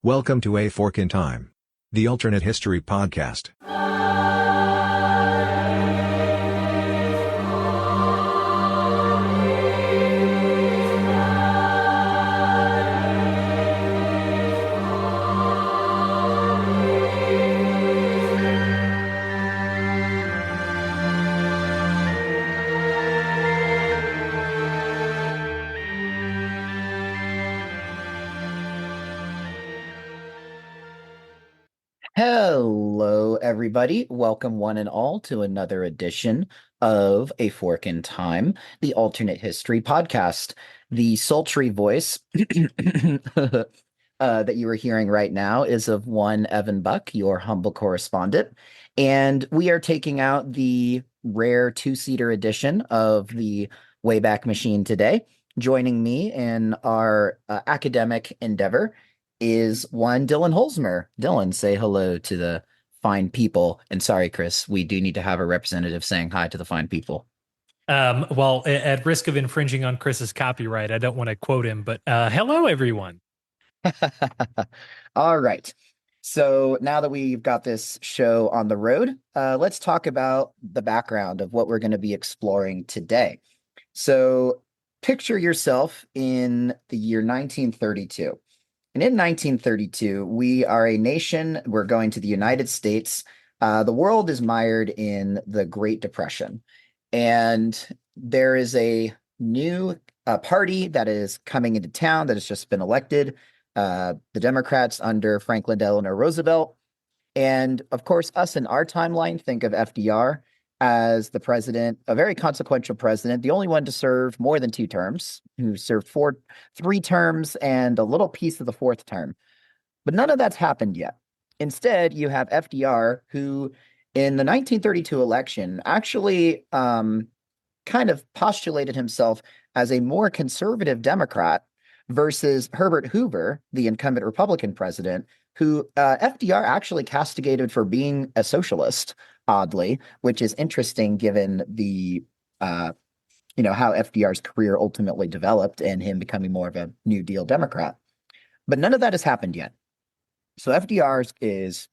Welcome to A Fork in Time, the alternate history podcast. Hello, everybody. Welcome, one and all, to another edition of A Fork in Time, the alternate history podcast. The sultry voice that you are hearing right now is of one Evan Buck, your humble correspondent. And we are taking out the rare two-seater edition of the Wayback Machine today. Joining me in our academic endeavor is one Dylan Holzmer. Dylan, say hello to the fine people. And sorry, Chris, we do need to have a representative saying hi to the fine people. Well, at risk of infringing on Chris's copyright, I don't want to quote him, but hello, everyone. All right. So now that we've got this show on the road, let's talk about the background of what we're going to be exploring today. So picture yourself in the year 1932. And in 1932, we are a nation. We're going to the United States. The world is mired in the Great Depression. And there is a new party that is coming into town that has just been elected, the Democrats under Franklin Delano Roosevelt. And of course, us in our timeline think of FDR as the president, a very consequential president, the only one to serve more than 2 terms, who served 3 terms and a little piece of the 4th term. But none of that's happened yet. Instead, you have FDR, who in the 1932 election actually kind of postulated himself as a more conservative Democrat versus Herbert Hoover, the incumbent Republican president, who FDR actually castigated for being a socialist, oddly, which is interesting given the, how FDR's career ultimately developed and him becoming more of a New Deal Democrat. But none of that has happened yet. So FDR is,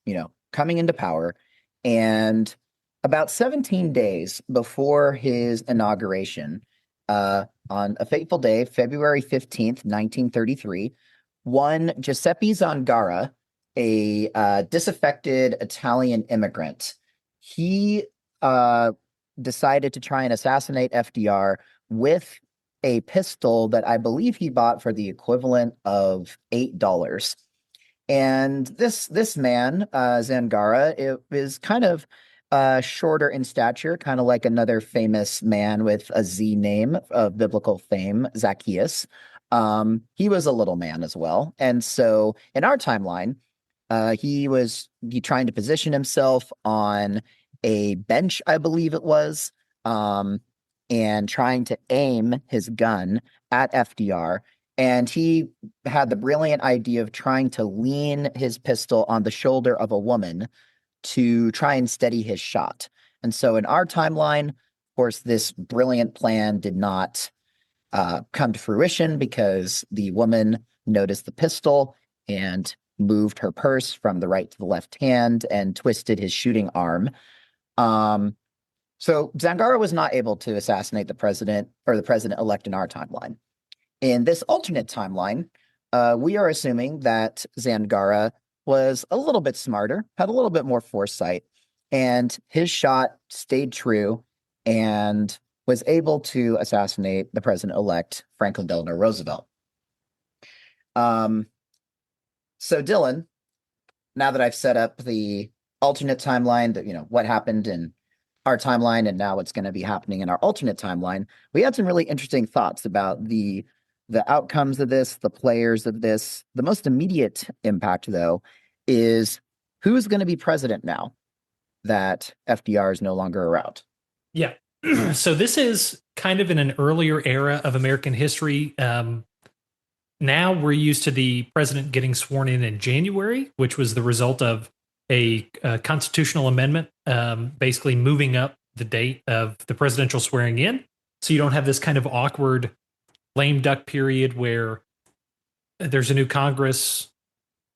coming into power, and about 17 days before his inauguration, on a fateful day, February 15th, 1933, one Giuseppe Zangara, a disaffected Italian immigrant, he decided to try and assassinate FDR with a pistol that I believe he bought for the equivalent of $8. And this man, Zangara, is kind of shorter in stature, kind of like another famous man with a Z name of biblical fame, Zacchaeus. He was a little man as well. And so in our timeline, he trying to position himself on a bench, I believe it was, and trying to aim his gun at FDR. And he had the brilliant idea of trying to lean his pistol on the shoulder of a woman to try and steady his shot. And so in our timeline, of course, this brilliant plan did not come to fruition because the woman noticed the pistol and moved her purse from the right to the left hand and twisted his shooting arm. So Zangara was not able to assassinate the president-elect in our timeline. In this alternate timeline, we are assuming that Zangara was a little bit smarter, had a little bit more foresight, and his shot stayed true and was able to assassinate the president-elect Franklin Delano Roosevelt. So Dylan, now that I've set up the alternate timeline, that what happened in our timeline and now what's going to be happening in our alternate timeline, we had some really interesting thoughts about the outcomes of this, the players of this. The most immediate impact, though, is who's going to be president now that FDR is no longer around. Yeah. So this is kind of in an earlier era of American history. Now we're used to the president getting sworn in January, which was the result of a constitutional amendment, basically moving up the date of the presidential swearing in. So you don't have this kind of awkward lame duck period where there's a new Congress,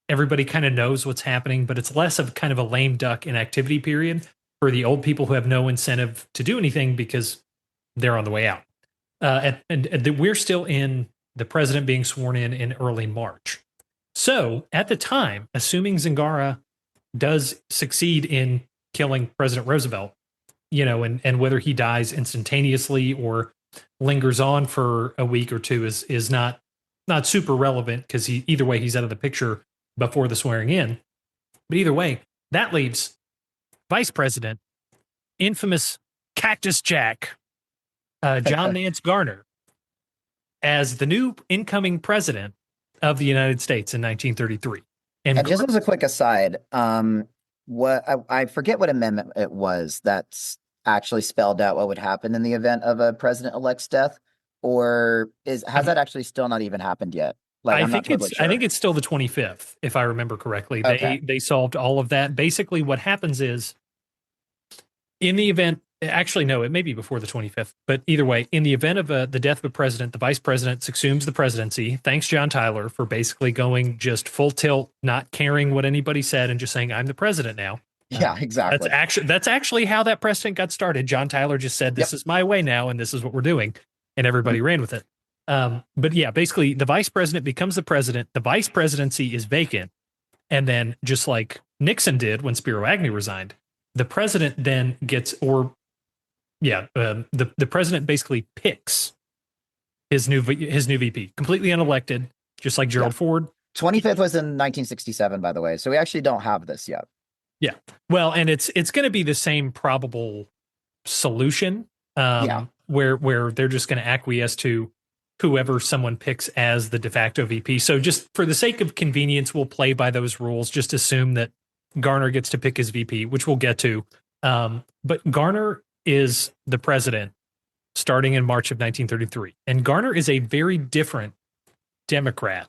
everybody kind of knows what's happening, but it's less of kind of a lame duck inactivity period for the old people who have no incentive to do anything because they're on the way out. We're still in the president being sworn in early March. So at the time, assuming Zingara does succeed in killing President Roosevelt, and whether he dies instantaneously or lingers on for a week or two is not super relevant because either way he's out of the picture before the swearing in. But either way, that leaves Vice President, infamous Cactus Jack, John Nance Garner, as the new incoming president of the United States in 1933. And just as a quick aside, what I forget what amendment it was that's actually spelled out what would happen in the event of a president-elect's death, or has that actually still not even happened yet? Like, I'm not totally sure. I think it's still the 25th, if I remember correctly. Okay. They solved all of that. Basically, what happens is, in the event, actually, no, it may be before the 25th, but either way, in the event of the death of a president, the vice president assumes the presidency. Thanks, John Tyler, for basically going just full tilt, not caring what anybody said, and just saying, I'm the president now. Yeah, exactly. That's actually how that precedent got started. John Tyler just said, this is my way now, and this is what we're doing. And everybody ran with it. But yeah, basically, the vice president becomes the president. The vice presidency is vacant. And then, just like Nixon did when Spiro Agnew resigned, the president then gets, the president basically picks his new VP, completely unelected, just like Gerald Ford. 25th was in 1967, by the way. So we actually don't have this yet. Yeah. Well, and it's going to be the same probable solution, where they're just going to acquiesce to whoever someone picks as the de facto VP. So just for the sake of convenience, we'll play by those rules. Just assume that Garner gets to pick his VP, which we'll get to. But Garner is the president starting in March of 1933. And Garner is a very different Democrat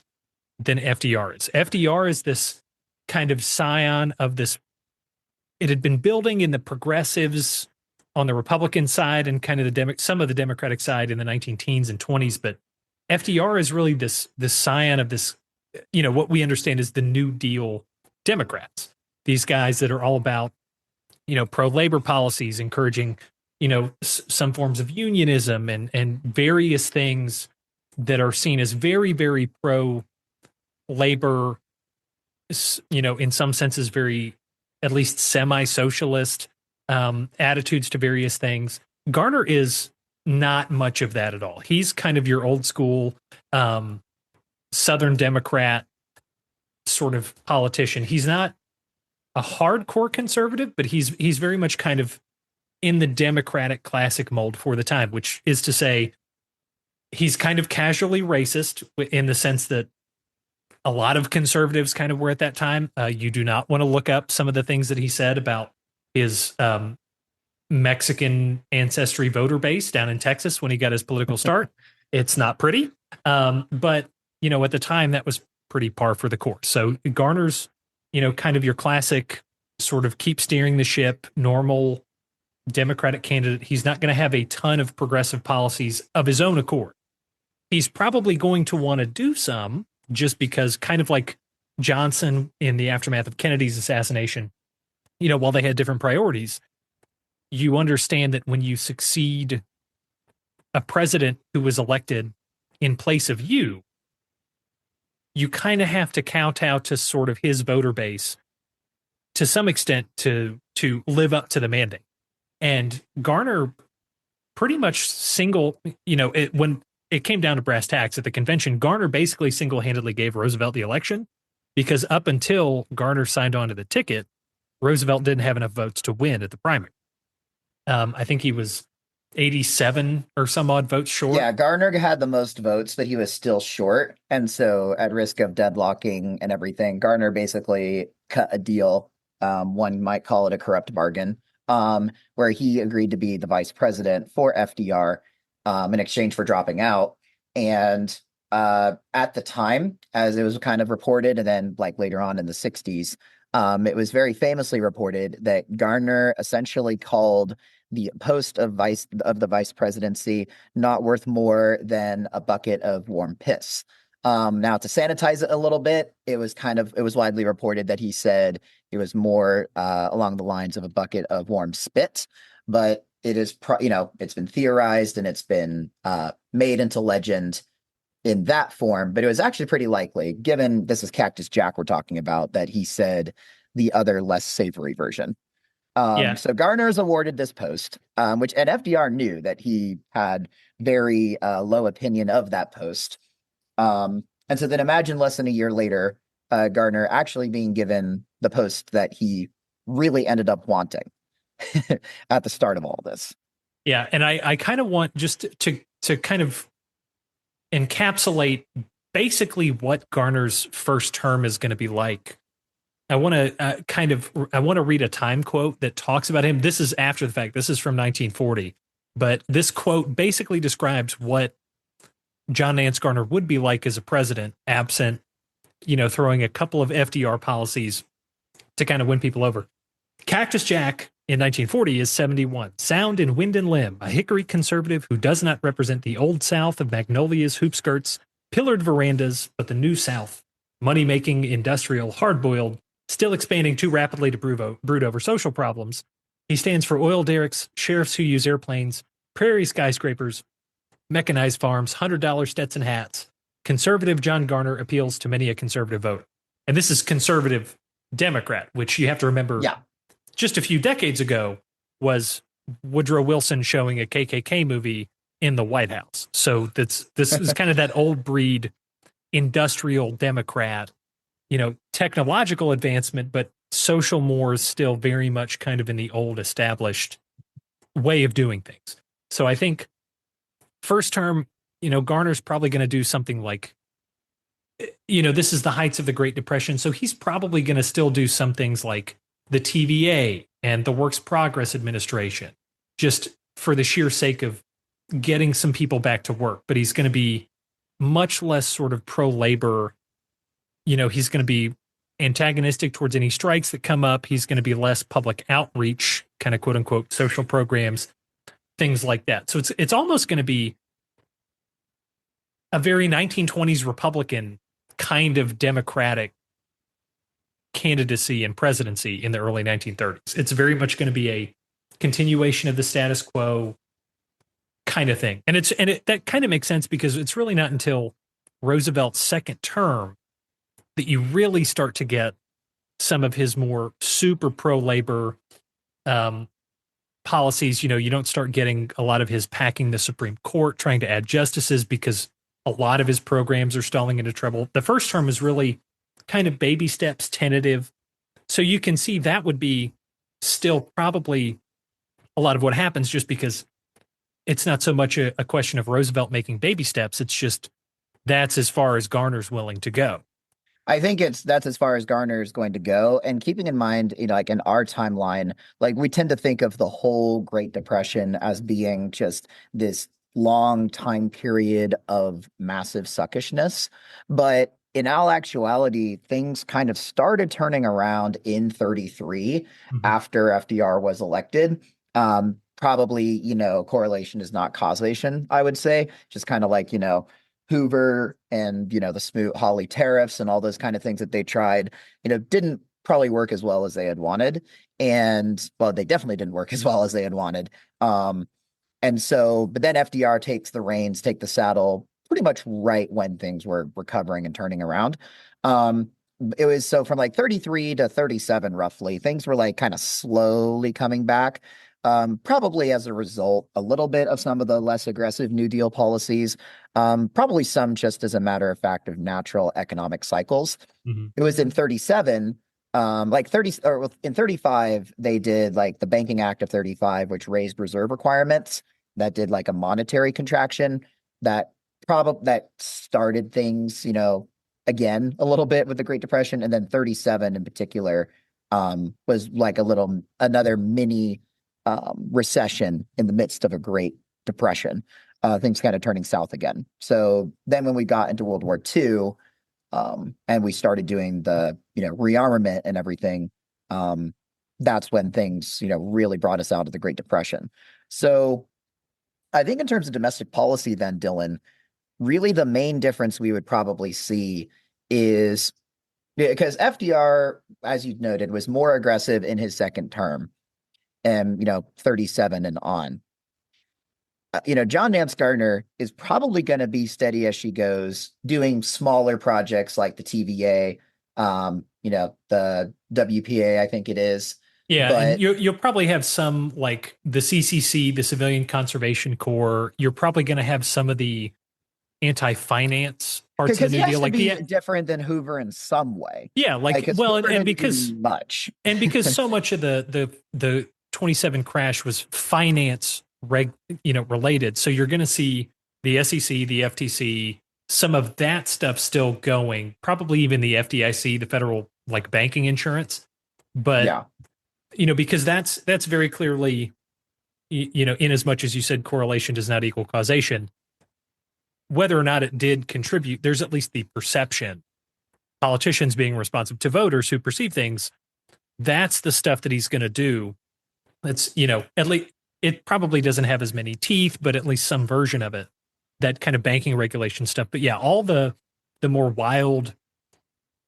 than FDR is. FDR is this kind of scion of this. It had been building in the progressives on the Republican side and kind of some of the Democratic side in the 19-teens and 20s. But FDR is really this scion of this, what we understand is the New Deal Democrats. These guys that are all about, pro-labor policies, encouraging, some forms of unionism and various things that are seen as very, very pro-labor, in some senses, very, at least semi-socialist attitudes to various things. Garner is not much of that at all. He's kind of your old school Southern Democrat sort of politician. He's not a hardcore conservative, but he's very much kind of in the Democratic classic mold for the time, which is to say he's kind of casually racist in the sense that a lot of conservatives kind of were at that time. You do not want to look up some of the things that he said about his Mexican ancestry voter base down in Texas when he got his political start. It's not pretty. But, at the time that was pretty par for the course. So Garner's, kind of your classic sort of keep steering the ship, normal Democratic candidate. He's not going to have a ton of progressive policies of his own accord. He's probably going to want to do some just because, kind of like Johnson in the aftermath of Kennedy's assassination, while they had different priorities, you understand that when you succeed a president who was elected in place of you kind of have to kowtow to sort of his voter base to some extent to live up to the mandate. And Garner pretty much when it came down to brass tacks at the convention, Garner basically single-handedly gave Roosevelt the election because up until Garner signed on to the ticket, Roosevelt didn't have enough votes to win at the primary. I think he was 87 or some odd votes short. Yeah, Garner had the most votes, but he was still short. And so at risk of deadlocking and everything, Garner basically cut a deal. One might call it a corrupt bargain, where he agreed to be the vice president for FDR in exchange for dropping out. And at the time, as it was kind of reported, and then like later on in the 60s, it was very famously reported that Garner essentially called the post of the vice presidency not worth more than a bucket of warm piss. Now, to sanitize it a little bit, it was widely reported that he said it was more along the lines of a bucket of warm spit, but it is, it's been theorized and it's been made into legend in that form. But it was actually pretty likely, given this is Cactus Jack we're talking about, that he said the other less savory version. Yeah. So Garner is awarded this post, and FDR knew that he had very low opinion of that post. And so then imagine less than a year later, Garner actually being given the post that he really ended up wanting at the start of all this. Yeah. And I kind of want just to kind of encapsulate basically what Garner's first term is going to be like. I want to read a Time quote that talks about him. This is after the fact. This is from 1940, but this quote basically describes what John Nance Garner would be like as a president, absent, throwing a couple of FDR policies to kind of win people over. Cactus Jack in 1940 is 71, sound in wind and limb, a hickory conservative who does not represent the old South of magnolias, hoop skirts, pillared verandas, but the new South, money-making, industrial, hard-boiled, still expanding too rapidly to brood over social problems. He stands for oil derricks, sheriffs who use airplanes, prairie skyscrapers, mechanized farms, $100 Stetson hats. Conservative John Garner appeals to many a conservative voter. And this is conservative Democrat, which you have to remember just a few decades ago was Woodrow Wilson showing a KKK movie in the White House. So this is kind of that old breed industrial Democrat, technological advancement, but social mores still very much kind of in the old established way of doing things. So I think first term, Garner's probably going to do something like, this is the heights of the Great Depression. So he's probably going to still do some things like the TVA and the Works Progress Administration, just for the sheer sake of getting some people back to work. But he's going to be much less sort of pro-labor. He's going to be antagonistic towards any strikes that come up. He's going to be less public outreach, kind of quote unquote social programs, things like that. So it's almost going to be a very 1920s Republican kind of Democratic candidacy and presidency in the early 1930s. It's very much going to be a continuation of the status quo kind of thing. And that kind of makes sense because it's really not until Roosevelt's second term that you really start to get some of his more super pro-labor policies. You don't start getting a lot of his packing the Supreme Court, trying to add justices because a lot of his programs are stalling into trouble. The first term is really kind of baby steps, tentative. So you can see that would be still probably a lot of what happens just because it's not so much a question of Roosevelt making baby steps. It's just that's as far as Garner's willing to go. I think that's as far as Garner is going to go. And keeping in mind, like in our timeline, like we tend to think of the whole Great Depression as being just this long time period of massive suckishness. But in all actuality, things kind of started turning around in 33 after FDR was elected. Probably, correlation is not causation, I would say. Just kind of like, Hoover and, the Smoot-Hawley tariffs and all those kind of things that they tried, didn't probably work as well as they had wanted. And, well, they definitely didn't work as well as they had wanted. And so, but then FDR takes the reins, take the saddle pretty much right when things were recovering and turning around. It was so from like 33 to 37, roughly, things were like kind of slowly coming back. Probably as a result, a little bit of some of the less aggressive New Deal policies, probably some just as a matter of fact of natural economic cycles. It was in 37, in 35, they did like the Banking Act of 35, which raised reserve requirements. That did like a monetary contraction that started things, again, a little bit with the Great Depression. And then 37 in particular was like another mini recession in the midst of a Great Depression, things kind of turning south again. So then when we got into World War II, and we started doing the, rearmament and everything, that's when things, really brought us out of the Great Depression. So I think in terms of domestic policy then, Dylan, really the main difference we would probably see is because FDR, as you noted, was more aggressive in his second term and, 37 and on. John Nance Garner is probably going to be steady as she goes, doing smaller projects like the TVA, the WPA, I think it is. Yeah, and But you'll probably have some like the CCC, the Civilian Conservation Corps. You're probably going to have some of the anti-finance parts of because the he New has Deal, to like be different than Hoover in some way. yeah, like Because well, Hoover and didn't because do much. and because so much of the 27 crash was finance related, so you're going to see the SEC, the FTC, some of that stuff still going, probably even the FDIC, the federal like banking insurance, but Yeah. because that's very clearly, in as much as you said correlation does not equal causation, whether or not it did contribute, there's at least the perception. Politicians being responsive to voters who perceive things, that's the stuff that he's going to do. It's, at least it probably doesn't have as many teeth, but at least some version of it, that kind of banking regulation stuff. But yeah, all the more wild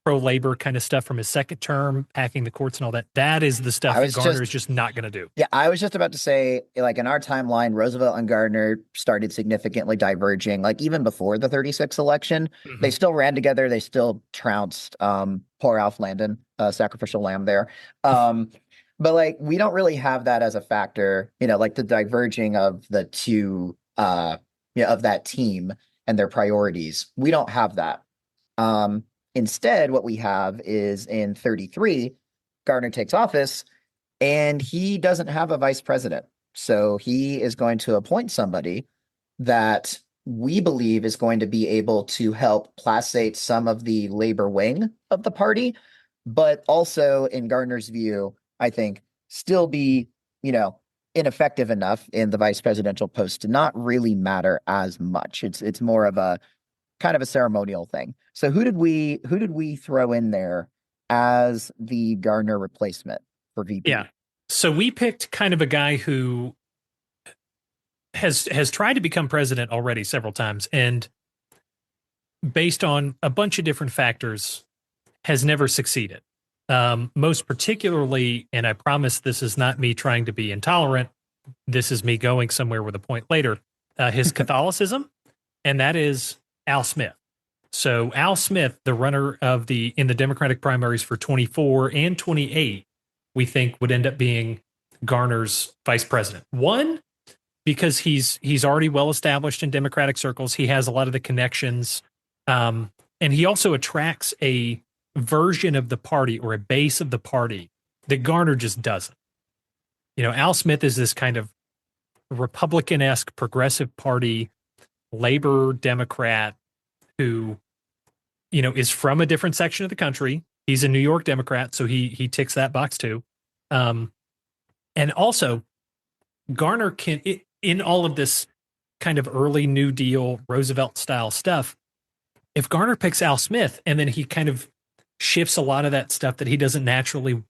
pro-labor kind of stuff from his second term, hacking the courts and all that, that is the stuff that Garner is just not going to do. Yeah, I was just about to say, like in our timeline, Roosevelt and Gardner started significantly diverging. Like even before the 36 election, they still ran together. They still trounced poor Alf Landon, sacrificial lamb there. But like we don't really have that as a factor, like the diverging of the two, of that team and their priorities. We don't have that. Instead, what we have is in 33, Gardner takes office and he doesn't have a vice president. So he is going to appoint somebody that we believe is going to be able to help placate some of the labor wing of the party, but also, in Gardner's view, I think still be, ineffective enough in the vice presidential post to not really matter as much. It's more of a kind of a ceremonial thing. So who did we throw in there as the Gardner replacement for VP? Yeah. So we picked kind of a guy who has tried to become president already several times, and based on a bunch of different factors, has never succeeded. Most particularly, and I promise this is not me trying to be intolerant, this is me going somewhere with a point later, his Catholicism, and that is Al Smith. So Al Smith, the runner in the Democratic primaries for 24 and 28, we think would end up being Garner's vice president. One, because he's already well established in Democratic circles. He has a lot of the connections. And he also attracts a version of the party or a base of the party that Garner just doesn't. Al Smith is this kind of Republican-esque progressive party, labor Democrat who, is from a different section of the country. He's a New York Democrat, so he ticks that box too. And also, Garner can, in all of this kind of early New Deal Roosevelt style stuff, if Garner picks Al Smith and then he kind of shifts a lot of that stuff that he doesn't naturally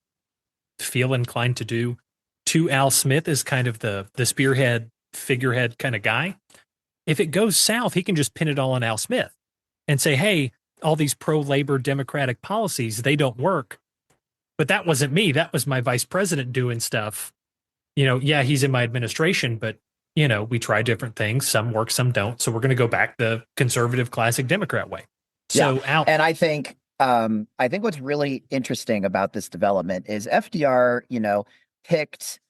feel inclined to do to Al Smith as kind of the spearhead, figurehead kind of guy, if it goes south, he can just pin it all on Al Smith and say, hey, all these pro-labor Democratic policies, they don't work. But that wasn't me. That was my vice president doing stuff. Yeah, he's in my administration, but, we try different things. Some work, some don't. So we're going to go back the conservative classic Democrat way. So yeah. And I think what's really interesting about this development is FDR, picked,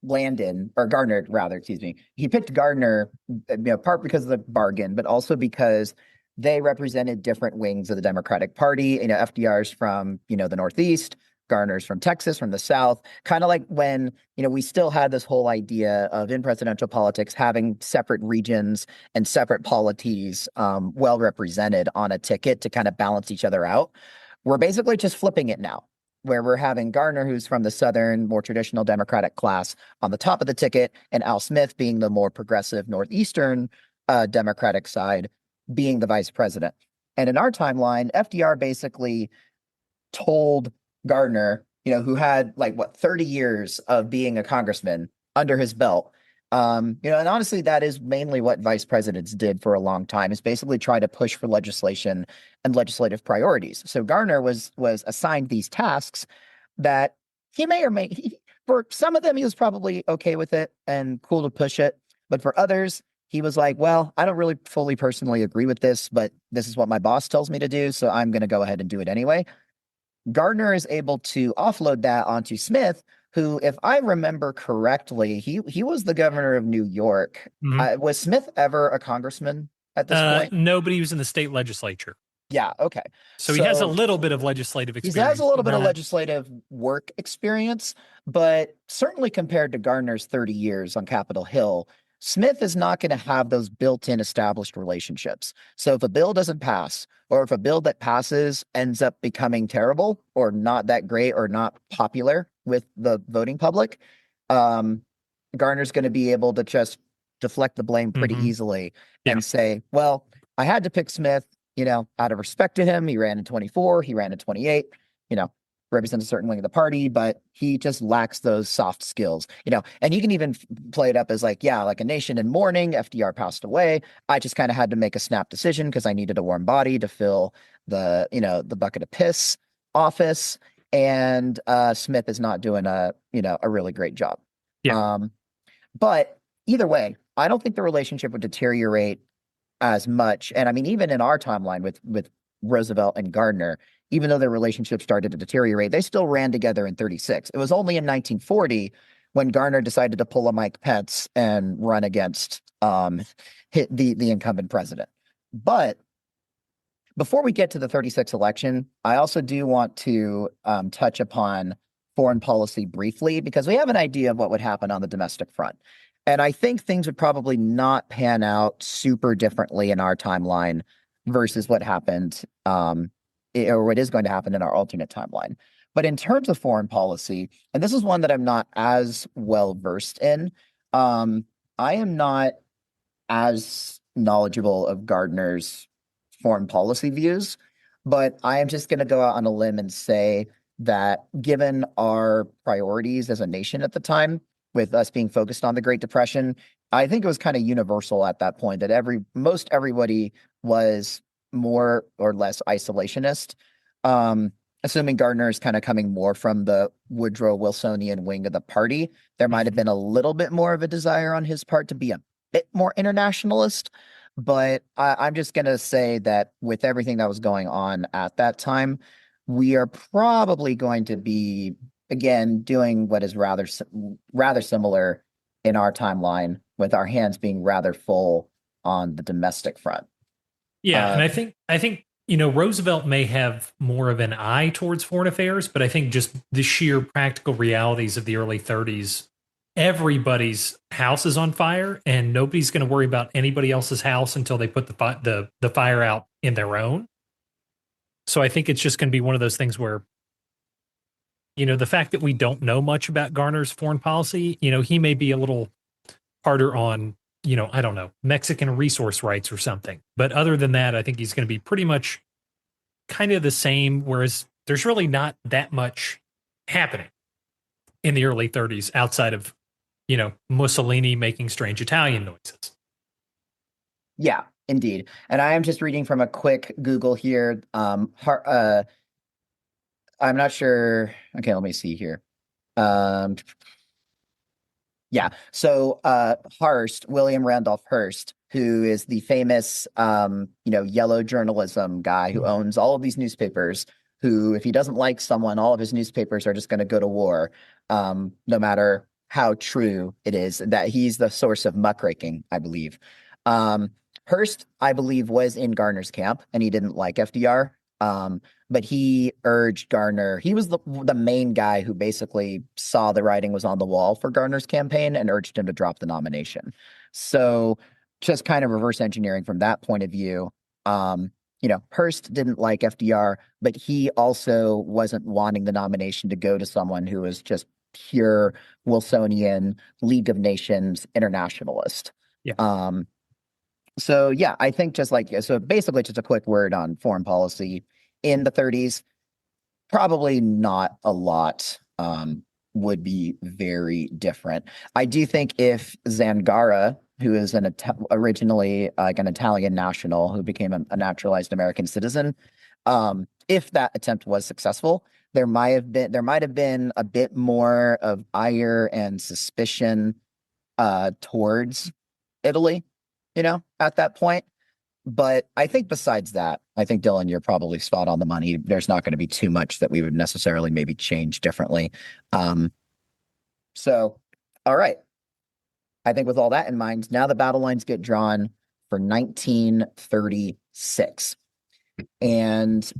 Landon or Gardner, rather, excuse me. He picked Gardner, part because of the bargain, but also because they represented different wings of the Democratic Party. FDR's from, the Northeast, Garner's from Texas, from the South, kind of like when, we still had this whole idea of in presidential politics having separate regions and separate polities well represented on a ticket to kind of balance each other out. We're basically just flipping it now, where we're having Gardner, who's from the Southern, more traditional Democratic class, on the top of the ticket, and Al Smith being the more progressive Northeastern Democratic side, being the vice president. And in our timeline, FDR basically told Gardner, who had 30 years of being a congressman under his belt, And honestly, that is mainly what vice presidents did for a long time, is basically try to push for legislation and legislative priorities. So Garner was assigned these tasks that he may or may for some of them he was probably okay with it and cool to push it, but for others he was like, well, I don't really fully personally agree with this, but this is what my boss tells me to do, so I'm going to go ahead and do it anyway. Gardner is able to offload that onto Smith, who, if I remember correctly, he was the governor of New York. Mhm. Was Smith ever a congressman at this point? Nobody was in the state legislature. Yeah, okay. So he has a So little bit of legislative he has a experience, little but bit of not. legislative work experience, but certainly compared to Gardner's 30 years on Capitol Hill, Smith is not going to have those built-in established relationships. So if a bill doesn't pass, or if a bill that passes ends up becoming terrible or not that great or not popular with the voting public, um, Gardner's going to be able to just deflect the blame pretty Mhm. easily Yeah. and say, well, I had to pick Smith, out of respect to him. He ran in 24, he ran in 28, represents a certain wing of the party, but he just lacks those soft skills, and you can even play it up as like, yeah, like a nation in mourning, FDR passed away. I just kind of had to make a snap decision because I needed a warm body to fill the bucket of piss office. And Smith is not doing a really great job. Yeah. But either way, I don't think the relationship would deteriorate as much. And I mean, even in our timeline with Roosevelt and Gardner, even though their relationship started to deteriorate, they still ran together in 36. It was only in 1940 when Gardner decided to pull a Mike Pence and run against the incumbent president. But before we get to the 36 election, I also do want to touch upon foreign policy briefly, because we have an idea of what would happen on the domestic front. And I think things would probably not pan out super differently in our timeline versus what happened, or what is going to happen in our alternate timeline. But in terms of foreign policy, and this is one that I'm not as well versed in, I am not as knowledgeable of Gardner's foreign policy views, but I am just going to go out on a limb and say that given our priorities as a nation at the time, with us being focused on the Great Depression, I think it was kind of universal at that point that most everybody was more or less isolationist. Assuming Gardner is kind of coming more from the Woodrow Wilsonian wing of the party, there might have been a little bit more of a desire on his part to be a bit more internationalist. But I'm just going to say that with everything that was going on at that time, we are probably going to be, again, doing what is rather similar in our timeline, with our hands being rather full on the domestic front. Yeah, and I think Roosevelt may have more of an eye towards foreign affairs, but I think just the sheer practical realities of the early 30s, everybody's house is on fire, and nobody's going to worry about anybody else's house until they put the fire out in their own. So I think it's just going to be one of those things where, the fact that we don't know much about Garner's foreign policy, he may be a little harder on, I don't know, Mexican resource rights or something. But other than that, I think he's going to be pretty much kind of the same, whereas there's really not that much happening in the early 30s outside of, Mussolini making strange Italian noises. Yeah, indeed. And I am just reading from a quick Google here. I'm not sure. Okay, let me see here. Um, yeah. So Hearst, William Randolph Hearst, who is the famous yellow journalism guy who owns all of these newspapers, who, if he doesn't like someone, all of his newspapers are just going to go to war, no matter how true it is. That he's the source of muckraking, I believe. Hearst, I believe, was in Garner's camp, and he didn't like FDR. But he urged Gardner. He was the main guy who basically saw the writing was on the wall for Gardner's campaign and urged him to drop the nomination. So just kind of reverse engineering from that point of view. Hearst didn't like FDR, but he also wasn't wanting the nomination to go to someone who was just pure Wilsonian League of Nations internationalist. Yeah. So yeah, I think so basically just a quick word on foreign policy in the 30s, probably not a lot would be very different. I do think if Zangara, who is originally like an Italian national who became a naturalized American citizen, if that attempt was successful, there might have been a bit more of ire and suspicion towards Italy, at that point. But I think besides that, I think Dylan, you're probably spot on the money. There's not going to be too much that we would necessarily maybe change differently. So, all right. I think with all that in mind, now the battle lines get drawn for 1936. And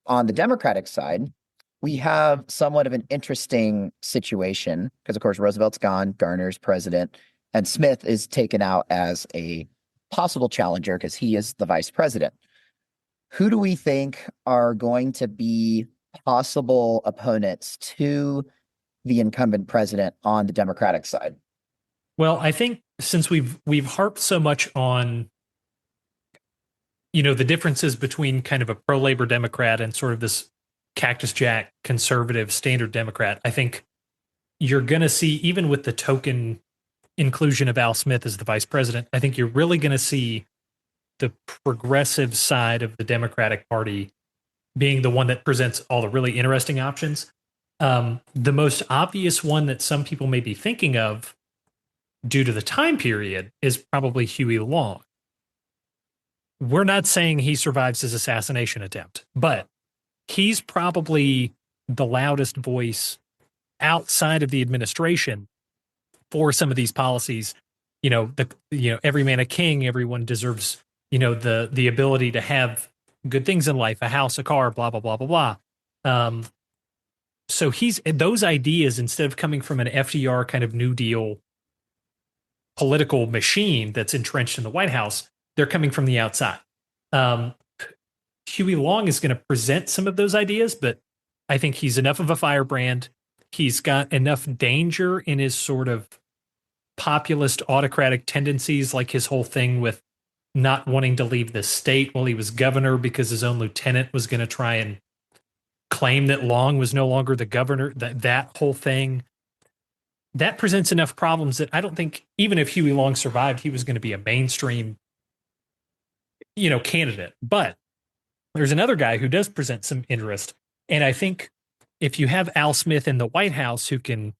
on the Democratic side, we have somewhat of an interesting situation because, of course, Roosevelt's gone, Garner's president, and Smith is taken out as a possible challenger because he is the vice president. Who do we think are going to be possible opponents to the incumbent president on the Democratic side? Well, I think since we've harped so much on the differences between kind of a pro-labor Democrat and sort of this Cactus Jack conservative standard Democrat, I think you're going to see, even with the token inclusion of Al Smith as the vice president, I think you're really going to see the progressive side of the Democratic Party being the one that presents all the really interesting options. The most obvious one that some people may be thinking of due to the time period is probably Huey Long. We're not saying he survives his assassination attempt, but he's probably the loudest voice outside of the administration for some of these policies. Every man a king, everyone deserves, the ability to have good things in life, a house, a car, blah, blah, blah, blah, blah. So those ideas, instead of coming from an FDR kind of New Deal political machine that's entrenched in the White House, they're coming from the outside. Huey Long is going to present some of those ideas, but I think he's enough of a firebrand. He's got enough danger in his sort of populist autocratic tendencies, like his whole thing with not wanting to leave the state while he was governor because his own lieutenant was going to try and claim that Long was no longer the governor. That whole thing, that presents enough problems that I don't think, even if Huey Long survived, he was going to be a mainstream, candidate. But there's another guy who does present some interest. And I think if you have Al Smith in the White House who can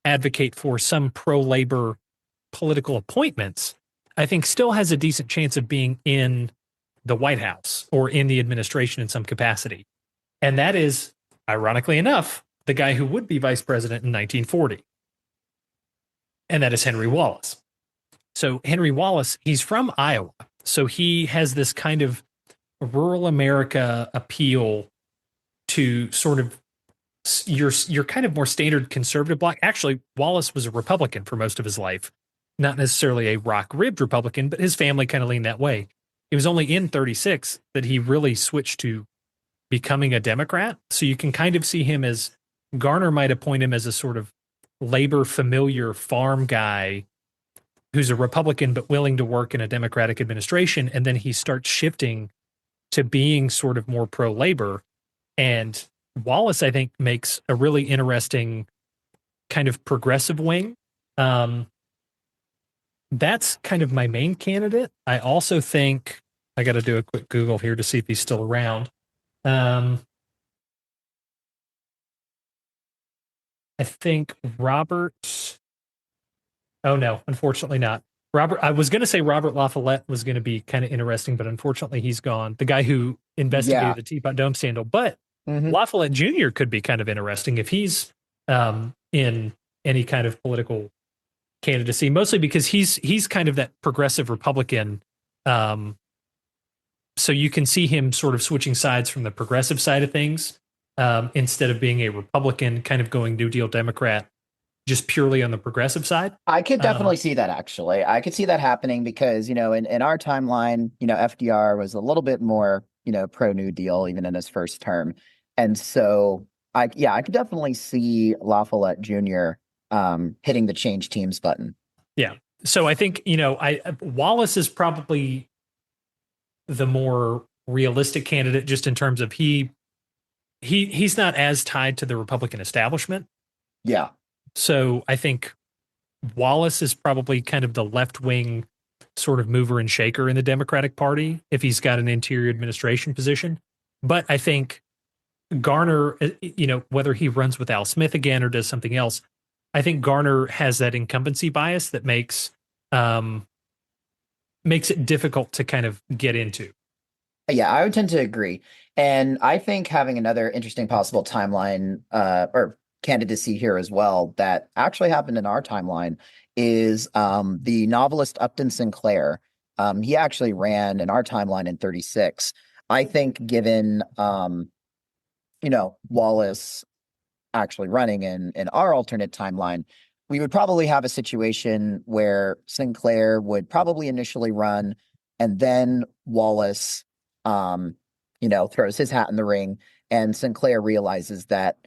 advocate for some pro-labor political appointments, I think still has a decent chance of being in the White House or in the administration in some capacity. And that is, ironically enough, the guy who would be vice president in 1940. And that is Henry Wallace. So Henry Wallace, he's from Iowa. So he has this kind of rural America appeal to sort of your kind of more standard conservative bloc. Actually, Wallace was a Republican for most of his life, not necessarily a rock-ribbed Republican, but his family kind of leaned that way. It was only in 36 that he really switched to becoming a Democrat. So you can kind of see him as, Garner might appoint him as a sort of labor familiar farm guy who's a Republican but willing to work in a Democratic administration. And then he starts shifting to being sort of more pro-labor. And Wallace, I think, makes a really interesting kind of progressive wing. That's kind of my main candidate. I also think, I got to do a quick Google here to see if he's still around. I think Robert. Oh no, unfortunately not. I was going to say Robert La Follette was going to be kind of interesting, but unfortunately he's gone. The guy who investigated the Teapot Dome scandal. But La Follette Jr. could be kind of interesting if he's in any kind of political candidacy, mostly because he's kind of that progressive Republican. So you can see him sort of switching sides from the progressive side of things, instead of being a Republican, kind of going New Deal Democrat, just purely on the progressive side. I could definitely see that, actually. I could see that happening because, in our timeline, FDR was a little bit more, pro New Deal, even in his first term. And so I could definitely see La Follette Jr. Hitting the change teams button. Yeah. So I think, Wallace is probably the more realistic candidate, just in terms of he's not as tied to the Republican establishment. Yeah. So I think Wallace is probably kind of the left wing sort of mover and shaker in the Democratic Party if he's got an interior administration position. But I think Garner, whether he runs with Al Smith again or does something else, I think Garner has that incumbency bias that makes it difficult to kind of get into. Yeah, I would tend to agree. And I think having another interesting possible timeline or candidacy here as well that actually happened in our timeline is the novelist Upton Sinclair. He actually ran in our timeline in 36. I think given Wallace actually running in our alternate timeline, we would probably have a situation where Sinclair would probably initially run and then Wallace throws his hat in the ring, and Sinclair realizes that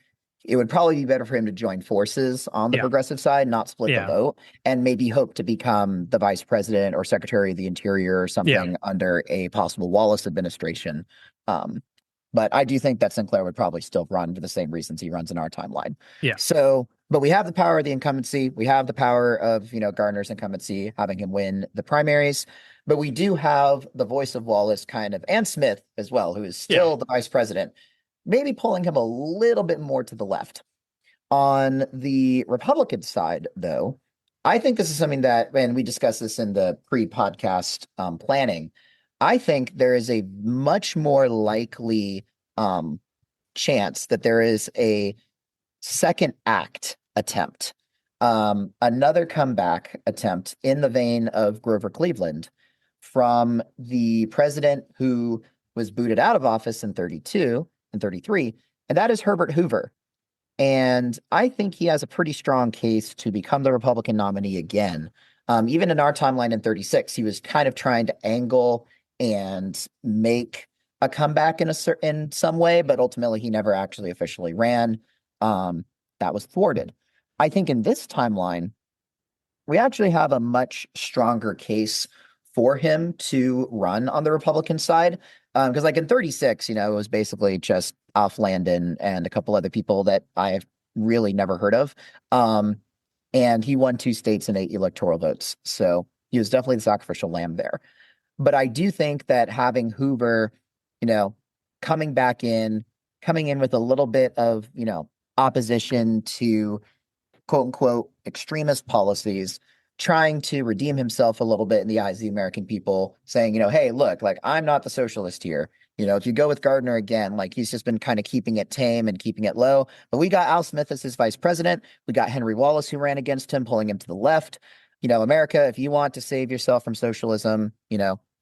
it would probably be better for him to join forces on the progressive side, not split the vote, and maybe hope to become the vice president or secretary of the interior or something under a possible Wallace administration. But I do think that Sinclair would probably still run for the same reasons he runs in our timeline. Yeah. So, but we have the power of the incumbency. We have the power of, Gardner's incumbency, having him win the primaries. But we do have the voice of Wallace and Smith as well, who is still the vice president, maybe pulling him a little bit more to the left. On the Republican side, though, I think this is something that, and we discussed this in the pre-podcast planning, I think there is a much more likely chance that there is a second act attempt, another comeback attempt in the vein of Grover Cleveland from the president who was booted out of office in 32 and 33, and that is Herbert Hoover. And I think he has a pretty strong case to become the Republican nominee again. Even in our timeline in 36, he was kind of trying to angle and make a comeback in some way, but ultimately he never actually officially ran. That was thwarted. I think in this timeline, we actually have a much stronger case for him to run on the Republican side. Because like in 36, it was basically just Alf Landon and a couple other people that I've really never heard of. And he won 2 states and 8 electoral votes. So he was definitely the sacrificial lamb there. But I do think that having Hoover, coming in with a little bit of, opposition to quote unquote extremist policies, trying to redeem himself a little bit in the eyes of the American people, saying, hey, look, like I'm not the socialist here. If you go with Gardner again, like he's just been kind of keeping it tame and keeping it low. But we got Al Smith as his vice president. We got Henry Wallace who ran against him, pulling him to the left. America, if you want to save yourself from socialism,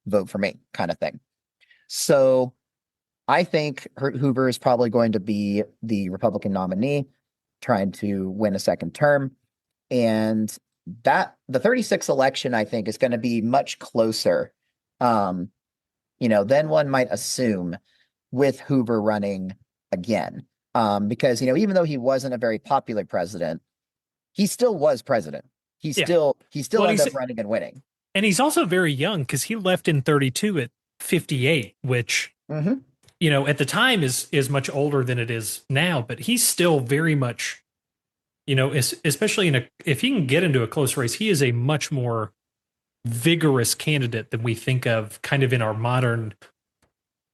vote for me kind of thing. So I think Hoover is probably going to be the Republican nominee, trying to win a second term. And that the 36 election, I think, is going to be much closer, than one might assume with Hoover running again. Because, even though he wasn't a very popular president, he still was president. He still ended up running and winning. And he's also very young because he left in 32 at 58, which, at the time is much older than it is now, but he's still very much, especially if he can get into a close race, he is a much more vigorous candidate than we think of kind of in our modern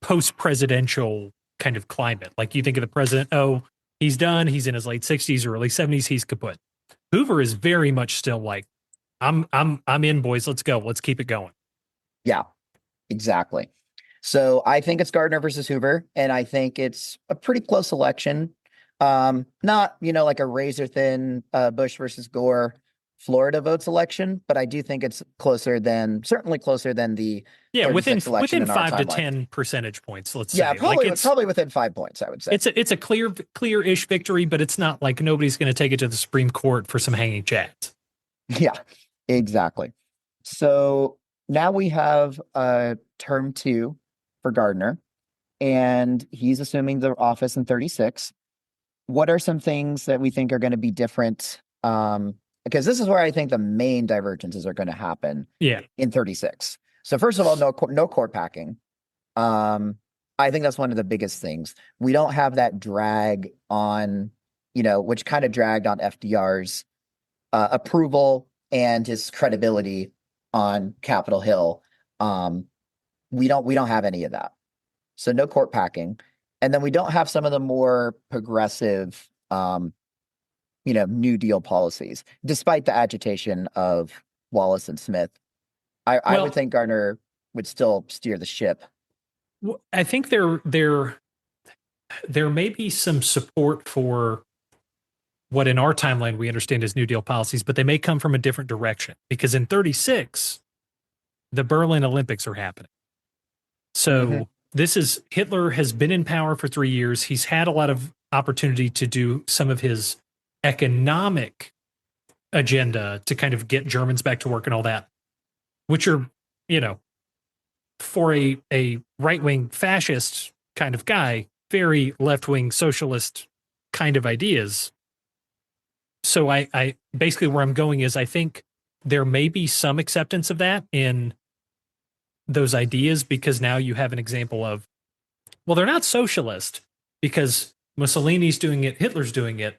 post-presidential kind of climate. Like you think of the president, oh, he's done. He's in his late 60s or early 70s. He's kaput. Hoover is very much still like, I'm in, boys. Let's go. Let's keep it going. Yeah, exactly. So I think it's Gardner versus Hoover, and I think it's a pretty close election. Not, like a razor thin Bush versus Gore Florida votes election, but I do think it's certainly closer than the within 5 to 10 percentage points. Let's say probably within 5 points. I would say it's a clear-ish victory, but it's not like nobody's going to take it to the Supreme Court for some hanging chads. Yeah, exactly. So now we have term 2 for Gardner, and he's assuming the office in 36. What are some things that we think are going to be different? Because this is where I think the main divergences are going to happen in 36. So first of all, no court packing. I think that's one of the biggest things. We don't have that drag on which kind of dragged on FDR's approval and his credibility on Capitol Hill. We don't have any of that. So no court packing. And then we don't have some of the more progressive, New Deal policies, despite the agitation of Wallace and Smith. I would think Gardner would still steer the ship. I think there may be some support for what in our timeline we understand as New Deal policies, but they may come from a different direction, because in 36, the Berlin Olympics are happening. So Hitler has been in power for 3 years. He's had a lot of opportunity to do some of his economic agenda to kind of get Germans back to work and all that, which are, for a right-wing fascist kind of guy, very left-wing socialist kind of ideas. So I basically where I'm going is I think there may be some acceptance of that in those ideas, because now you have an example of, well, they're not socialist because Mussolini's doing it, Hitler's doing it,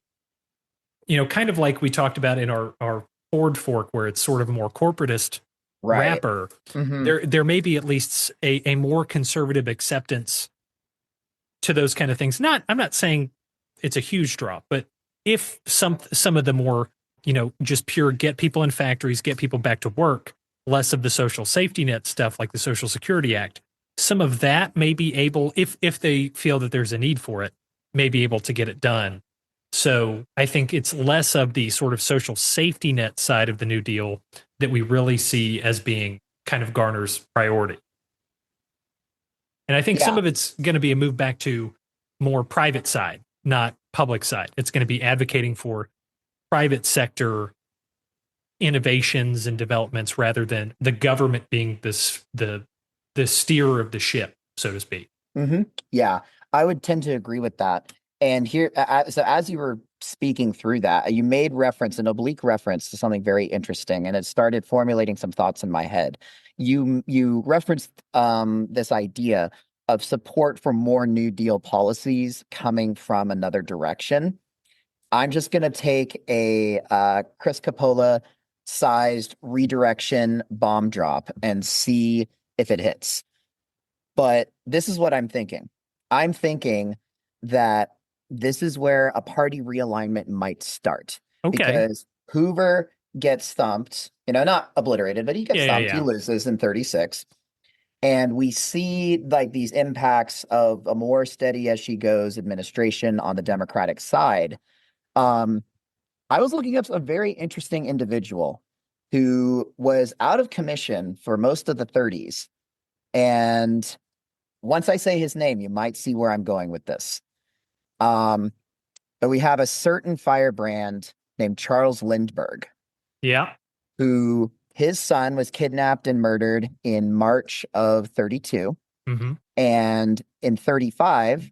kind of like we talked about in our Ford fork, where it's sort of more corporatist wrapper. There may be at least a more conservative acceptance to those kind of things. I'm not saying it's a huge drop, but if some of the more, just pure get people in factories, get people back to work, less of the social safety net stuff like the Social Security Act, some of that may be able, if they feel that there's a need for it, may be able to get it done. So I think it's less of the sort of social safety net side of the New Deal that we really see as being kind of Garner's priority. And I think some of it's going to be a move back to more private side, not public side. It's going to be advocating for private sector innovations and developments rather than the government being the steerer of the ship, so to speak. Yeah, I would tend to agree with that. And here, so as you were speaking through that, you made an oblique reference to something very interesting, and it started formulating some thoughts in my head. You referenced this idea of support for more New Deal policies coming from another direction. I'm just going to take a Chris Coppola-sized redirection bomb drop and see if it hits. But this is what I'm thinking. I'm thinking that this is where a party realignment might start. Okay. Because Hoover gets thumped, not obliterated, but he gets thumped. Yeah. He loses in 36. And we see like these impacts of a more steady as she goes administration on the Democratic side. I was looking up a very interesting individual who was out of commission for most of the 30s. And once I say his name, you might see where I'm going with this. But we have a certain firebrand named Charles Lindbergh. Yeah. Who his son was kidnapped and murdered in March of 32. And in 35,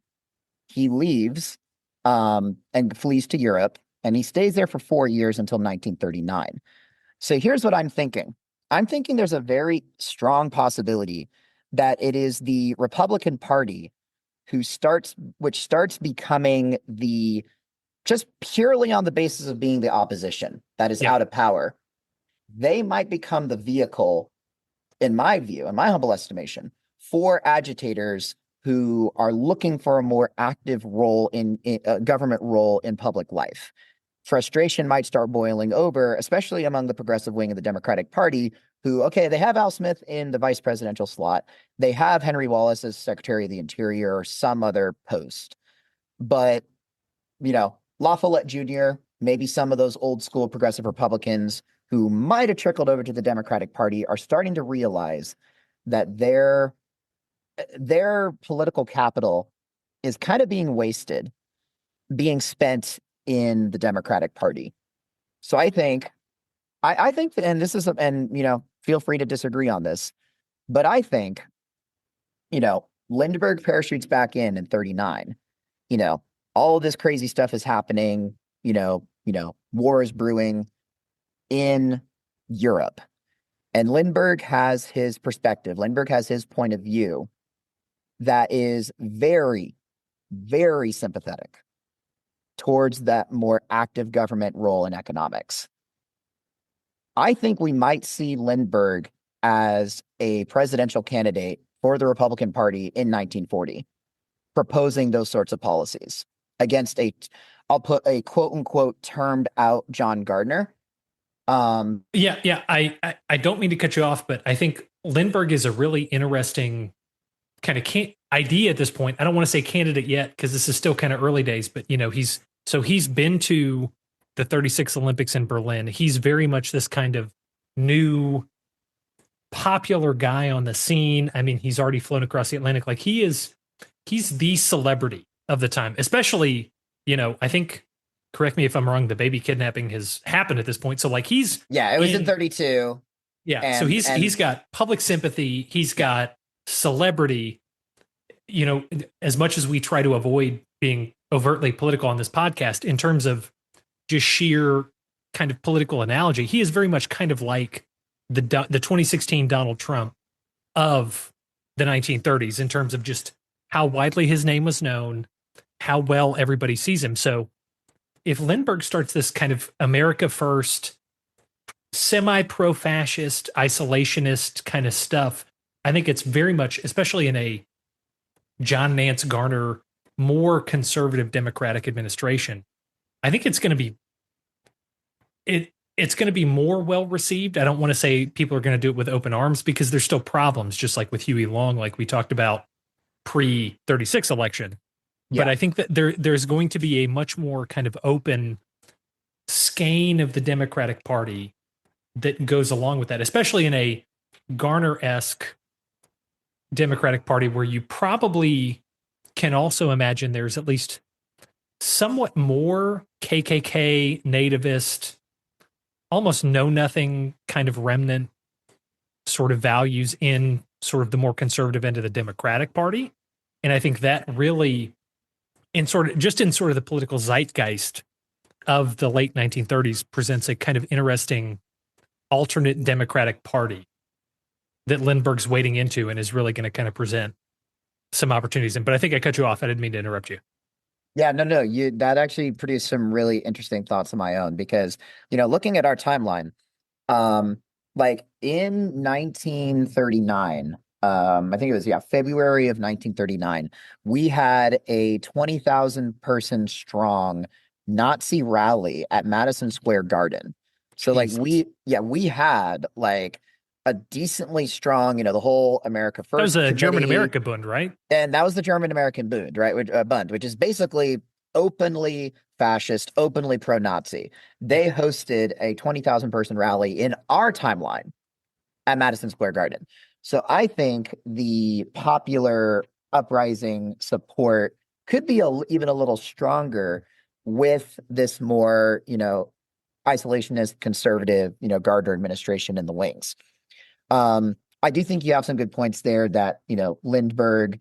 he leaves and flees to Europe, and he stays there for 4 years until 1939. So here's what I'm thinking. I'm thinking there's a very strong possibility that it is the Republican Party which starts becoming just purely on the basis of being the opposition that is out of power. They might become the vehicle, in my view, in my humble estimation, for agitators who are looking for a more active role in a government role in public life. Frustration might start boiling over, especially among the progressive wing of the Democratic Party, who, they have Al Smith in the vice presidential slot. They have Henry Wallace as Secretary of the Interior or some other post. But, La Follette Jr., maybe some of those old school progressive Republicans who might have trickled over to the Democratic Party are starting to realize that their political capital is kind of being wasted, being spent in the Democratic Party. So I think that, and this is, feel free to disagree on this, but I think, Lindbergh parachutes back in 39. All of this crazy stuff is happening. War is brewing in Europe. And Lindbergh has his perspective. Lindbergh has his point of view that is very, very sympathetic towards that more active government role in economics. I think we might see Lindbergh as a presidential candidate for the Republican Party in 1940, proposing those sorts of policies against I'll put a quote unquote termed out John Gardner. Yeah. I don't mean to cut you off, but I think Lindbergh is a really interesting kind of idea at this point. I don't want to say candidate yet because this is still kind of early days, but he's been to the 36 Olympics in Berlin. He's very much this kind of new popular guy on the scene. I mean, he's already flown across the Atlantic. Like he's the celebrity of the time, especially, I think, correct me if I'm wrong, the baby kidnapping has happened at this point. So like it was in 32. Yeah. So he's got public sympathy. He's got celebrity, as much as we try to avoid being overtly political on this podcast in terms of just sheer kind of political analogy, he is very much kind of like the 2016 Donald Trump of the 1930s in terms of just how widely his name was known, how well everybody sees him. So if Lindbergh starts this kind of America first, semi-pro-fascist, isolationist kind of stuff, I think it's very much, especially in a John Nance Garner, more conservative Democratic administration, I think it's going to be it's going to be more well received. I don't want to say people are going to do it with open arms because there's still problems, just like with Huey Long, like we talked about pre-36 election. Yeah. But I think that there's going to be a much more kind of open skein of the Democratic Party that goes along with that, especially in a Garner-esque Democratic Party where you probably can also imagine there's at least somewhat more KKK, nativist, almost know-nothing kind of remnant sort of values in sort of the more conservative end of the Democratic Party. And I think that really, in sort of the political zeitgeist of the late 1930s, presents a kind of interesting alternate Democratic Party that Lindbergh's wading into and is really going to kind of present some opportunities in. But I think I cut you off. I didn't mean to interrupt you. Yeah, no, that actually produced some really interesting thoughts of my own because, looking at our timeline, like in 1939, I think it was, February of 1939, we had a 20,000 person strong Nazi rally at Madison Square Garden. So Jesus. we had like a decently strong, the whole America First. That was a German America Bund, right? And that was the German American Bund, right? Which is basically openly fascist, openly pro-Nazi. They hosted a 20,000 person rally in our timeline at Madison Square Garden. So I think the popular uprising support could be even a little stronger with this more, isolationist, conservative, Gardner administration in the wings. I do think you have some good points there that, Lindbergh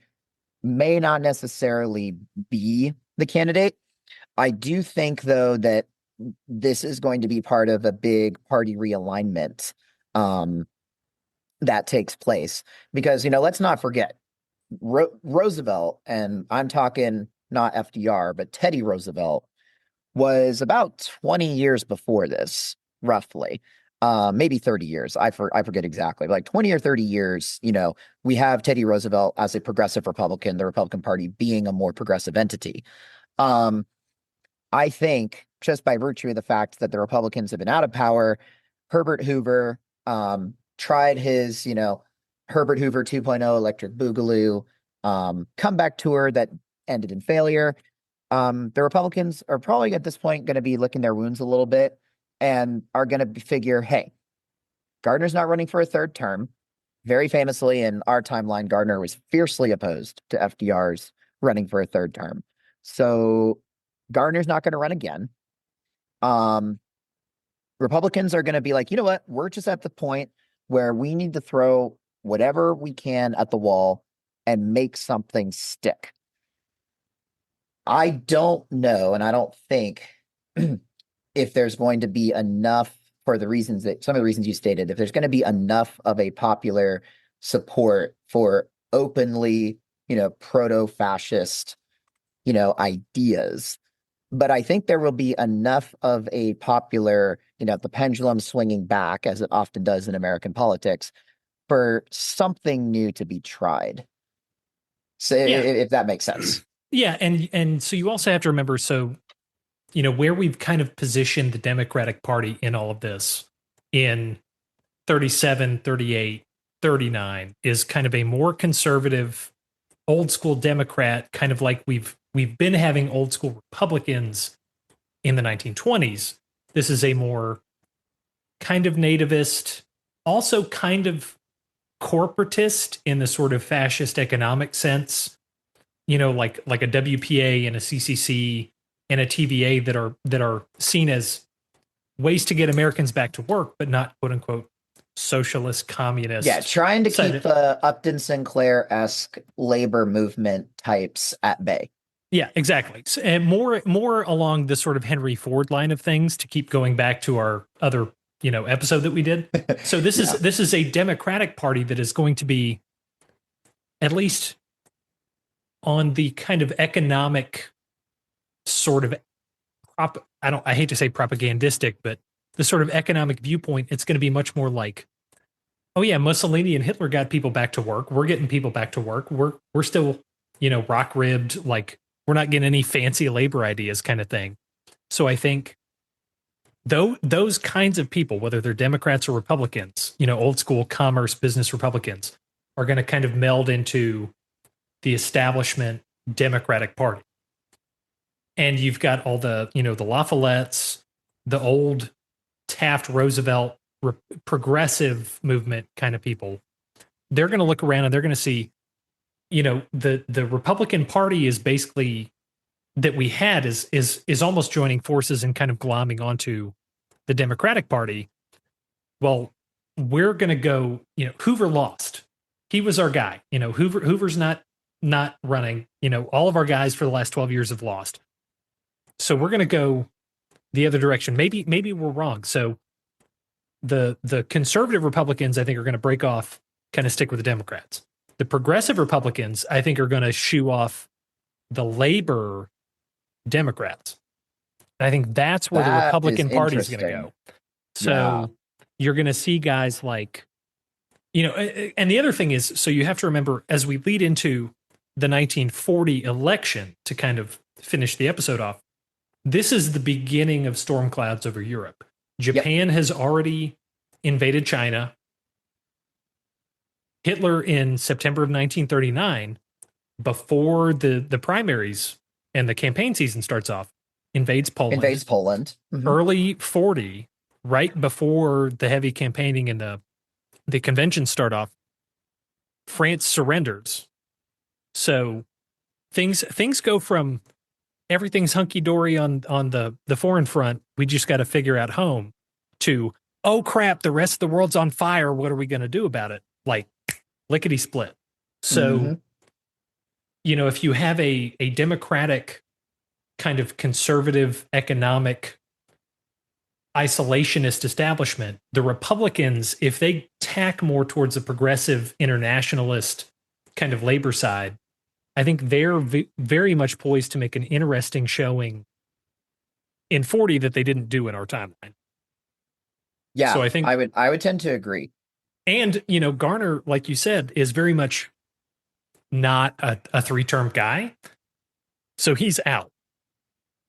may not necessarily be the candidate. I do think, though, that this is going to be part of a big party realignment that takes place because, let's not forget Roosevelt, and I'm talking not FDR, but Teddy Roosevelt was about 20 years before this, roughly. Maybe 30 years. I forget exactly, like 20 or 30 years, we have Teddy Roosevelt as a progressive Republican, the Republican Party being a more progressive entity. I think just by virtue of the fact that the Republicans have been out of power, Herbert Hoover tried his, Herbert Hoover 2.0 Electric Boogaloo comeback tour that ended in failure. The Republicans are probably at this point going to be licking their wounds a little bit and are going to figure, hey, Gardner's not running for a third term. Very famously in our timeline, Gardner was fiercely opposed to FDR's running for a third term. So Gardner's not going to run again. Republicans are going to be like, you know what? We're just at the point where we need to throw whatever we can at the wall and make something stick. I don't know, and I don't think if there's going to be enough for the reasons that some of the reasons you stated, if there's going to be enough of a popular support for openly, proto-fascist, ideas but I think there will be enough of a popular, the pendulum swinging back, as it often does in American politics, for something new to be tried. So Yeah. if that makes sense. Yeah, and so you also have to remember, so where we've kind of positioned the Democratic Party in all of this in 37, 38, 39 is kind of a more conservative old school Democrat, kind of like we've been having old school Republicans in the 1920s. This is a more kind of nativist, also kind of corporatist in the sort of fascist economic sense, like a WPA and a CCC and a TVA that are seen as ways to get Americans back to work, but not quote unquote socialist communist. Yeah, trying to keep Upton Sinclair-esque labor movement types at bay. Yeah, exactly. And more along the sort of Henry Ford line of things, to keep going back to our other, episode that we did. So this Yeah. this is a Democratic Party that is going to be, at least on the kind of economic sort of I hate to say propagandistic, but the sort of economic viewpoint, it's going to be much more like, oh yeah, Mussolini and Hitler got people back to work. We're getting people back to work. We're still, rock ribbed, like we're not getting any fancy labor ideas kind of thing. So I think those kinds of people, whether they're Democrats or Republicans, old school commerce business Republicans, are going to kind of meld into the establishment Democratic Party. And you've got all the, the Lafollettes, the old Taft Roosevelt progressive movement kind of people. They're going to look around and they're going to see, the Republican Party is basically, that we had is almost joining forces and kind of glomming onto the Democratic Party. Well, we're going to go, Hoover lost. He was our guy. Hoover's not running. All of our guys for the last 12 years have lost. So we're going to go the other direction. Maybe we're wrong. So the conservative Republicans, I think, are going to break off, kind of stick with the Democrats. The progressive Republicans, I think, are going to shoo off the labor Democrats. And I think that's where the Republican Party is going to go. So you're going to see guys like, and the other thing is, so you have to remember, as we lead into the 1940 election, to kind of finish the episode off, this is the beginning of storm clouds over Europe. Japan has already invaded China. Hitler, in September of 1939, before the primaries and the campaign season starts off, invades Poland. Mm-hmm. Early 40, right before the heavy campaigning and the conventions start off, France surrenders. So things go from everything's hunky-dory on the foreign front, we just got to figure out home, to, oh crap, the rest of the world's on fire, what are we going to do about it? Like, lickety split. So, if you have a democratic kind of conservative economic isolationist establishment, the Republicans, if they tack more towards a progressive internationalist kind of labor side, I think they're very much poised to make an interesting showing in 40 that they didn't do in our timeline. Yeah, so I think I would tend to agree. And, Garner, like you said, is very much not a 3-term guy. So he's out.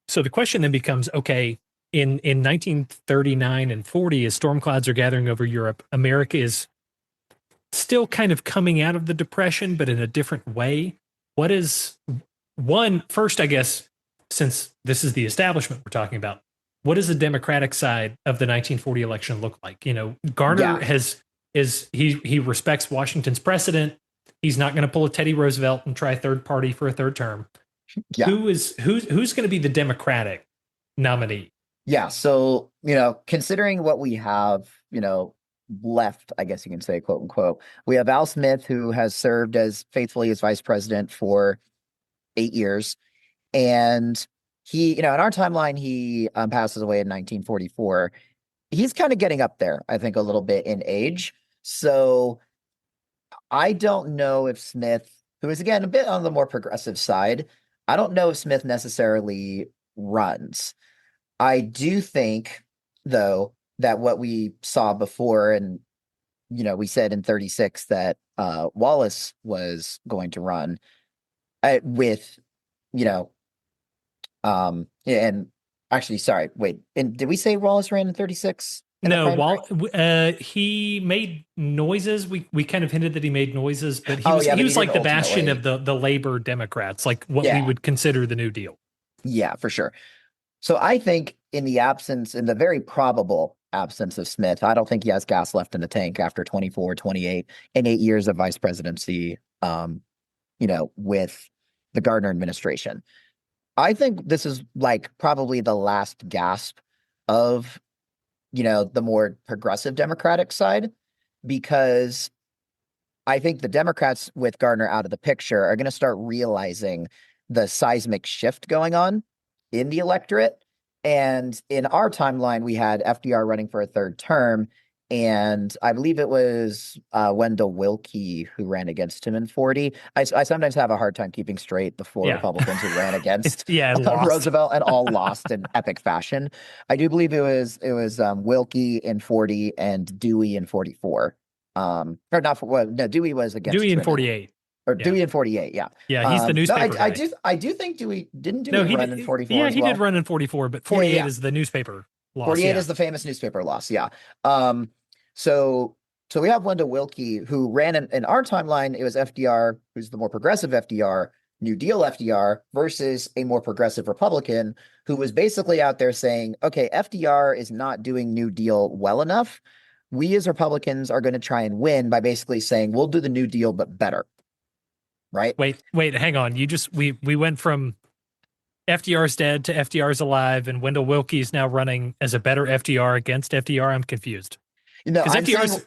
So the question then becomes, okay, in 1939 and 40, as storm clouds are gathering over Europe, America is still kind of coming out of the Depression, but in a different way. What is first, I guess, since this is the establishment we're talking about, what does the Democratic side of the 1940 election look like? Garner he respects Washington's precedent. He's not going to pull a Teddy Roosevelt and try a third party for a third term. Yeah. Who's going to be the Democratic nominee? Yeah. So, considering what we have, left, I guess you can say, quote unquote, we have Al Smith, who has served as faithfully as vice president for 8 years. And he, in our timeline, he passes away in 1944. He's kind of getting up there, I think, a little bit in age. So I don't know if Smith, who is, again, a bit on the more progressive side, I don't know if Smith necessarily runs. I do think, though, that what we saw before, and we said in 36 that Wallace was going to run with, you know, and actually, sorry, wait, and did we say Wallace ran in 36? No, he made noises. We kind of hinted that he made noises, but he Oh, was yeah, he but was he like didn't the bastion ultimately. of the labor Democrats, like what we Yeah, would consider the New Deal. yeah, for sure. So I think in the very probable absence of Smith, I don't think he has gas left in the tank after 24, 28, and 8 years of vice presidency, with the Gardner administration. I think this is like probably the last gasp of, the more progressive Democratic side, because I think the Democrats with Gardner out of the picture are going to start realizing the seismic shift going on in the electorate. And in our timeline, we had FDR running for a third term. And I believe it was Wendell Willkie who ran against him in 40. I sometimes have a hard time keeping straight the four Yeah, Republicans who ran against yeah, and lost. Roosevelt and all lost in epic fashion. I do believe it was Willkie in 40 and Dewey in 44. Or not for well, no, Dewey was against Dewey in Truman. 48. Or Yeah, Dewey in 48, yeah. yeah, he's the No, newspaper guy. I do think didn't No, Dewey he run in did. 44 Yeah, as he did well? run in 44, but Yeah, yeah, 48 yeah. is the newspaper loss. 48 Yeah, is the famous newspaper loss, yeah. Um, so so we have Wendell Willkie who ran in our timeline. It was FDR, who's the more progressive FDR, New Deal FDR, versus a more progressive Republican who was basically out there saying, okay, FDR is not doing New Deal well enough. We as Republicans are going to try and win by basically saying we'll do the New Deal but better. Right? wait, hang on. We went from FDR's dead to FDR's alive, and Wendell Willkie is now running as a better FDR against FDR. I'm confused No, because FDR's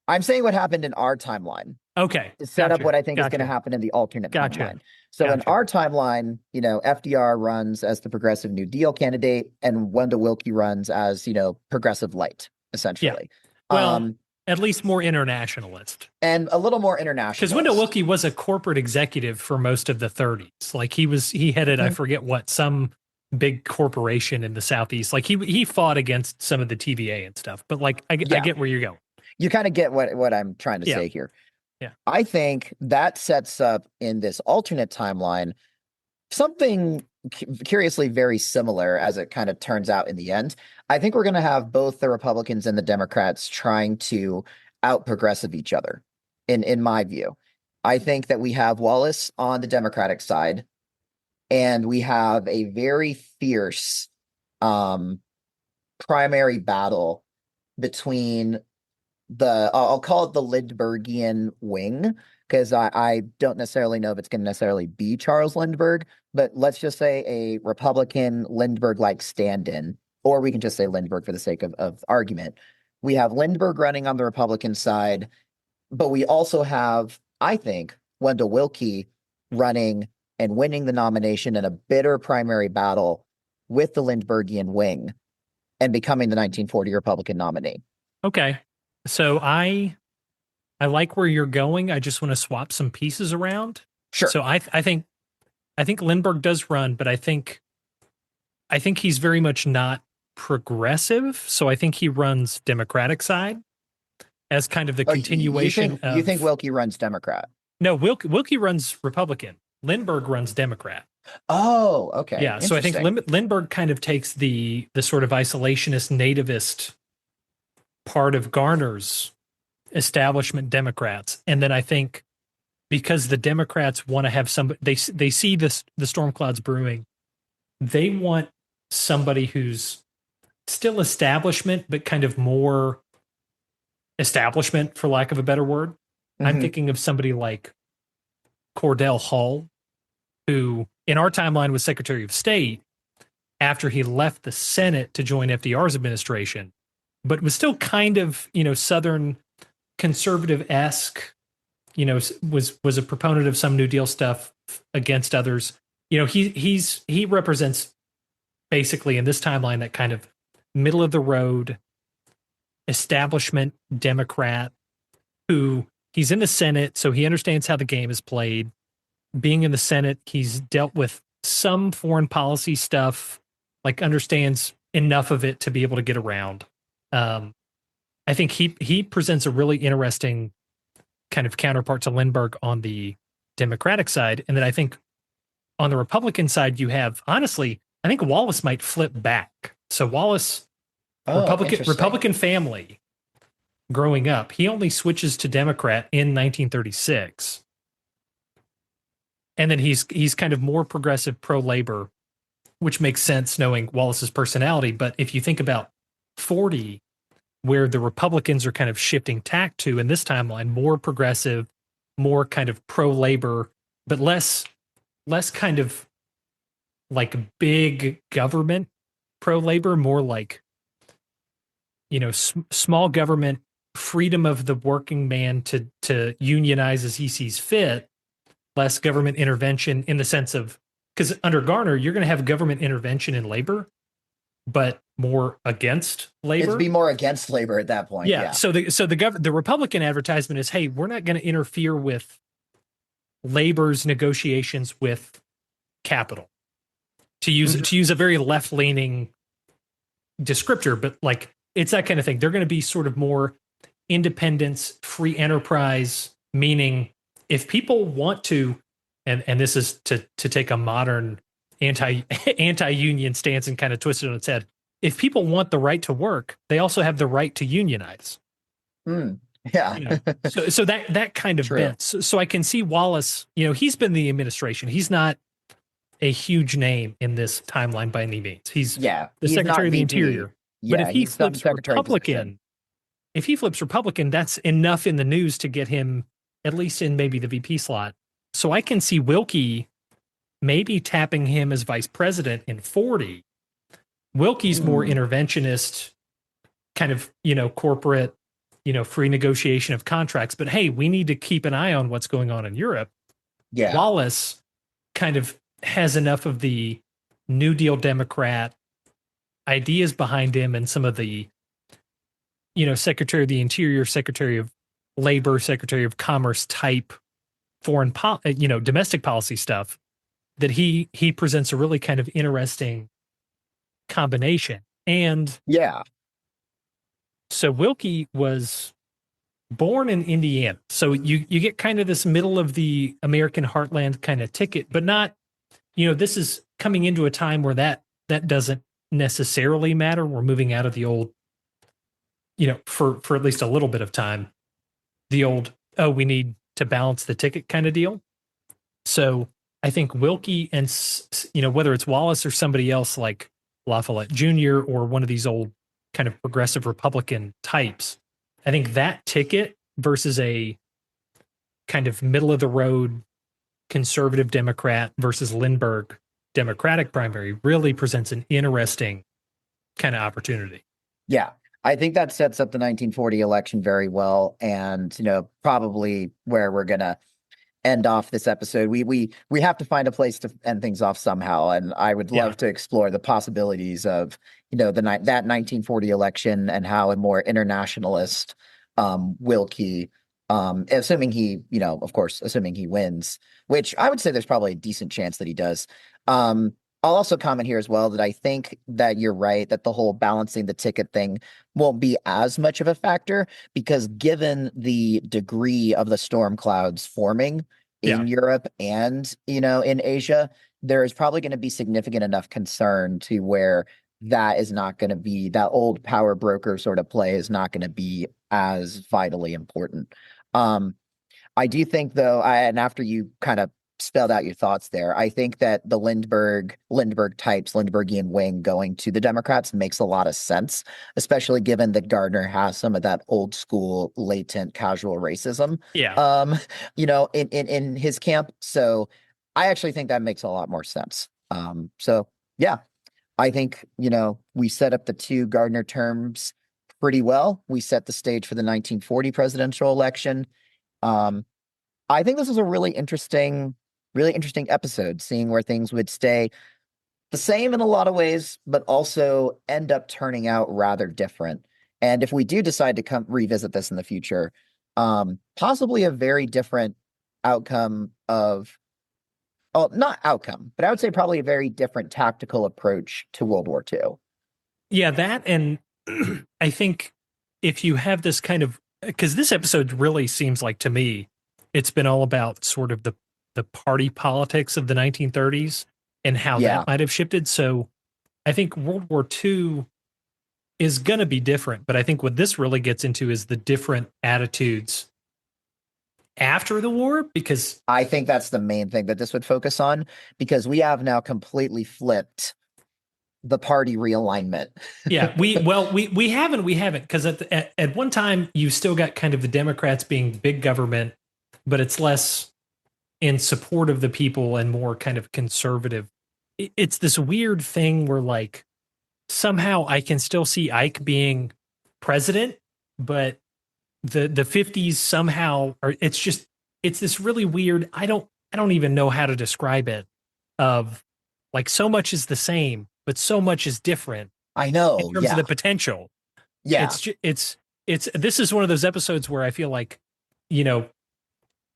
I'm saying what happened in our timeline okay. to set up Gotcha, what I think is going to gotcha, happen in the alternate gotcha, timeline. So in gotcha. our timeline, FDR runs as the progressive New Deal candidate, and Wendell Willkie runs as, progressive light, Yeah. essentially. Well, at least more internationalist. And a little more Because Wendell internationalist. Willkie was a corporate executive for most of the 30s. Like he headed, I forget what, some big corporation in the Southeast. Like he fought against some of the TVA and stuff. But like I get where you're going. You kind of get what I'm trying to say here. Yeah. I think that sets up in this alternate timeline something curiously very similar as it kind of turns out in the end. I think we're going to have both the Republicans and the Democrats trying to out progressive each other, in my view. I think that we have Wallace on the Democratic side, and we have a very fierce primary battle between I'll call it the Lindberghian wing, because I don't necessarily know if it's going to necessarily be Charles Lindbergh, but let's just say a Republican Lindbergh-like stand-in, or we can just say Lindbergh for the sake of argument. We have Lindbergh running on the Republican side, but we also have, I think, Wendell Willkie running and winning the nomination in a bitter primary battle with the Lindberghian wing and becoming the 1940 Republican nominee. Okay. So I like where you're going. I just want to swap some pieces around. Sure. So I think Lindbergh does run, but I think he's very much not progressive. So I think he runs Democratic side as kind of the continuation. You think Willkie runs Democrat? No, Willkie runs Republican. Lindbergh runs Democrat. Oh, okay. Yeah. So I think Lindbergh kind of takes the sort of isolationist, nativist part of Garner's establishment Democrats. And then I think because the Democrats want to have somebody, they see the storm clouds brewing, they want somebody who's still establishment, but kind of more establishment, for lack of a better word. I'm thinking of somebody like Cordell Hull, who in our timeline was Secretary of State after he left the Senate to join FDR's administration, but was still kind of, Southern conservative-esque, was a proponent of some New Deal stuff against others. He represents basically in this timeline that kind of middle of the road establishment Democrat who he's in the Senate, so he understands how the game is played. Being in the Senate, he's dealt with some foreign policy stuff like understands enough of it to be able to get around. I think he presents a really interesting kind of counterpart to Lindbergh on the Democratic side. And then I think on the Republican side, you have, honestly, I think Wallace might flip back. So Wallace, Republican family growing up, he only switches to Democrat in 1936. And then he's kind of more progressive pro-labor, which makes sense knowing Wallace's personality. But if you think about 40, where the Republicans are kind of shifting tack to in this timeline, more progressive, more kind of pro-labor, but less kind of like big government pro-labor, more like, small government, freedom of the working man to unionize as he sees fit, less government intervention in the sense of, because under Garner, you're going to have government intervention in labor, but more against labor. It'd be more against labor at that point. Yeah. So the Republican advertisement is, hey, we're not going to interfere with labor's negotiations with capital. To use a very left leaning descriptor, but like it's that kind of thing. They're going to be sort of more independence, free enterprise, meaning if people want to, and this is to take a modern anti-union stance and kind of twist it on its head. If people want the right to work, they also have the right to unionize. Yeah. So that kind of bent. So I can see Wallace, he's been in the administration. He's not a huge name in this timeline by any means. He's the Secretary of the Interior. But if he flips Republican, that's enough in the news to get him at least in maybe the VP slot. So I can see Wilkie maybe tapping him as vice president in 40. Wilkie's more interventionist, kind of, corporate, free negotiation of contracts. But hey, we need to keep an eye on what's going on in Europe. Yeah. Wallace kind of has enough of the New Deal Democrat ideas behind him and some of the, Secretary of the Interior, Secretary of Labor, Secretary of Commerce type foreign, domestic policy stuff that he presents a really kind of interesting combination. And so Wilkie was born in Indiana. So you get kind of this middle of the American heartland kind of ticket, but not, this is coming into a time where that doesn't necessarily matter. We're moving out of the old, for at least a little bit of time, the old, we need to balance the ticket kind of deal. So I think Wilkie and, whether it's Wallace or somebody else like Lafayette Jr. or one of these old kind of progressive Republican types, I think that ticket versus a kind of middle of the road conservative Democrat versus Lindbergh Democratic primary really presents an interesting kind of opportunity. Yeah. I think that sets up the 1940 election very well. And, probably where we're going to end off this episode. We have to find a place to end things off somehow. And I would love to explore the possibilities of, that 1940 election and how a more internationalist Wilkie, assuming he, of course, assuming he wins, which I would say there's probably a decent chance that he does. I'll also comment here as well that I think that you're right, that the whole balancing the ticket thing won't be as much of a factor because given the degree of the storm clouds forming in Europe and, in Asia, there is probably going to be significant enough concern to where that is not going to be, that old power broker sort of play is not going to be as vitally important. I do think though, and after you kind of spelled out your thoughts there, I think that the Lindberghian wing going to the Democrats makes a lot of sense, especially given that Gardner has some of that old school latent casual racism, in his camp. So I actually think that makes a lot more sense. I think, we set up the two Gardner terms pretty well. We set the stage for the 1940 presidential election. I think this is a really interesting episode, seeing where things would stay the same in a lot of ways, but also end up turning out rather different. And if we do decide to revisit this in the future, possibly a very different outcome of oh, not outcome, but I would say probably a very different tactical approach to World War II. Yeah, that, and I think if you have this kind of, because this episode really seems like, to me, it's been all about sort of the party politics of the 1930s and how Yeah. that might have shifted. So I think World War II is going to be different, but I think what this really gets into is the different attitudes after the war, because I think that's the main thing that this would focus on, because we have now completely flipped the party realignment. yeah, we haven't because at one time you still got kind of the Democrats being big government, but it's less in support of the people and more kind of conservative. It's this weird thing where, like, somehow I can still see Ike being president, but the 50s somehow are, it's this really weird, I don't even know how to describe it, of like so much is the same but so much is different I know, in terms of the potential. Yeah. It's this is one of those episodes where I feel like, you know,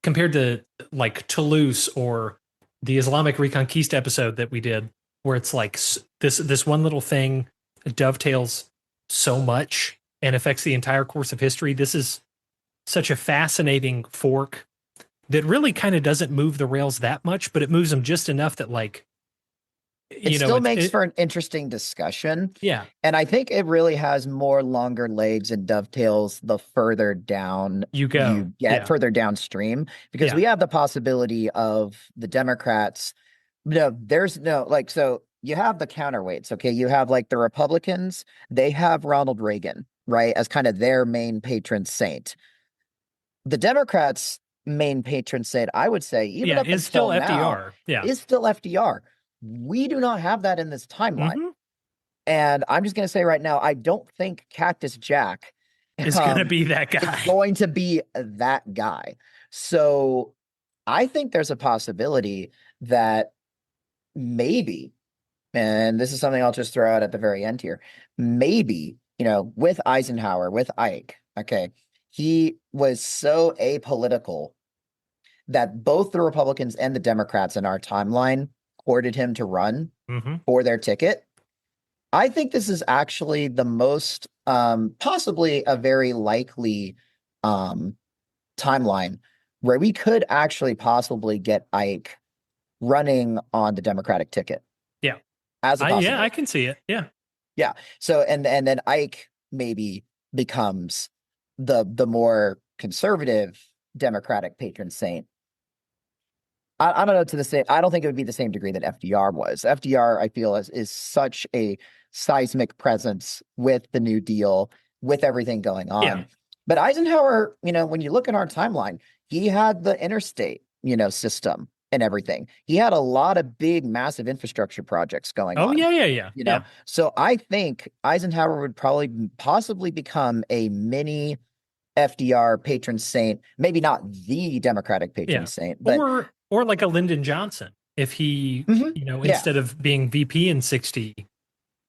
compared to like Toulouse or the Islamic Reconquista episode that we did, where it's like this one little thing dovetails so much and affects the entire course of history. This is such a fascinating fork that really kind of doesn't move the rails that much, but it moves them just enough that, like, it still makes for an interesting discussion. Yeah. And I think it really has more longer legs and dovetails the further down you get, further downstream, because we have the possibility of the Democrats. No, there's no, like, so you have the counterweights. Okay. You have like the Republicans, they have Ronald Reagan, right, as kind of their main patron saint. The Democrats' main patron saint, I would say, even up is until still now, FDR. Is still FDR. We do not have that in this timeline. Mm-hmm. And I'm just going to say right now, I don't think Cactus Jack is going to be that guy. It's going to be that guy. So I think there's a possibility that maybe, and this is something I'll just throw out at the very end here, maybe, you know, with Eisenhower, with Ike, okay, he was so apolitical that both the Republicans and the Democrats in our timeline courted him to run for their ticket. I think this is actually the most, possibly a very likely timeline where we could actually possibly get Ike running on the Democratic ticket. Yeah. As a possibility. Yeah, I can see it. Yeah. Yeah. So, and then Ike maybe becomes the more conservative Democratic patron saint. I don't know to the same. I don't think it would be the same degree that FDR was. FDR, I feel, is such a seismic presence with the New Deal, with everything going on. Yeah. But Eisenhower, you know, when you look at our timeline, he had the interstate, you know, system and everything. He had a lot of big, massive infrastructure projects going on. Oh, yeah. You know, so I think Eisenhower would probably possibly become a mini FDR patron saint, maybe not the Democratic patron saint, but or like a Lyndon Johnson, if he, you know, instead of being VP in 60,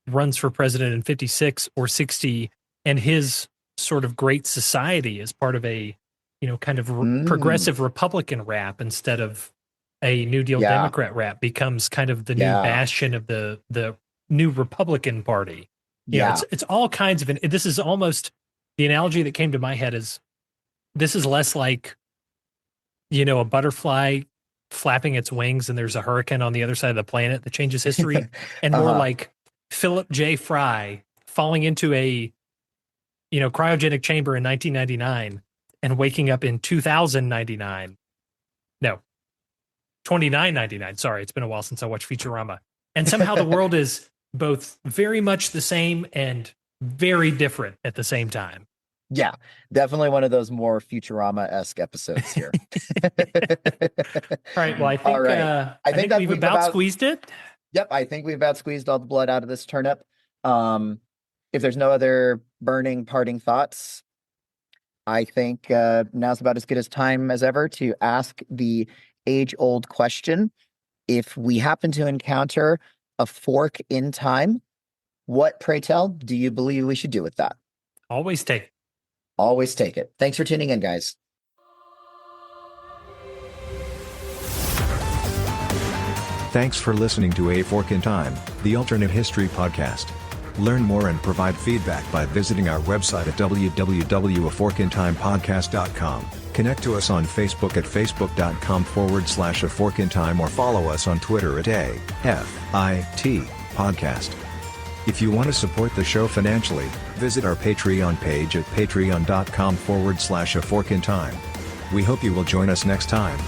runs for president in 56 or 60, and his sort of Great Society is part of a, you know, kind of progressive Republican rap instead of a New Deal Democrat rap, becomes kind of the new bastion of the new Republican Party. You know, it's all kinds of, this is almost, the analogy that came to my head is, this is less like, you know, a butterfly flapping its wings and there's a hurricane on the other side of the planet that changes history, and more like Philip J. Fry falling into a, you know, cryogenic chamber in 1999 and waking up in 2099. No, 2999. Sorry, it's been a while since I watched Futurama. And somehow the world is both very much the same and very different at the same time. Yeah, definitely one of those more Futurama-esque episodes here. All right. Well, I think we've about squeezed it. Yep, I think we've about squeezed all the blood out of this turnip. If there's no other burning parting thoughts, I think now's about as good as time as ever to ask the age-old question. If we happen to encounter a fork in time, what, pray tell, do you believe we should do with that? Always take it. Always take it. Thanks for tuning in, guys. Thanks for listening to A Fork in Time, the alternate history podcast. Learn more and provide feedback by visiting our website at www.aforkintimepodcast.com. Connect to us on Facebook at facebook.com/aforkintime or follow us on Twitter at AFIT Podcast. If you want to support the show financially, visit our Patreon page at patreon.com/aforkintime. We hope you will join us next time.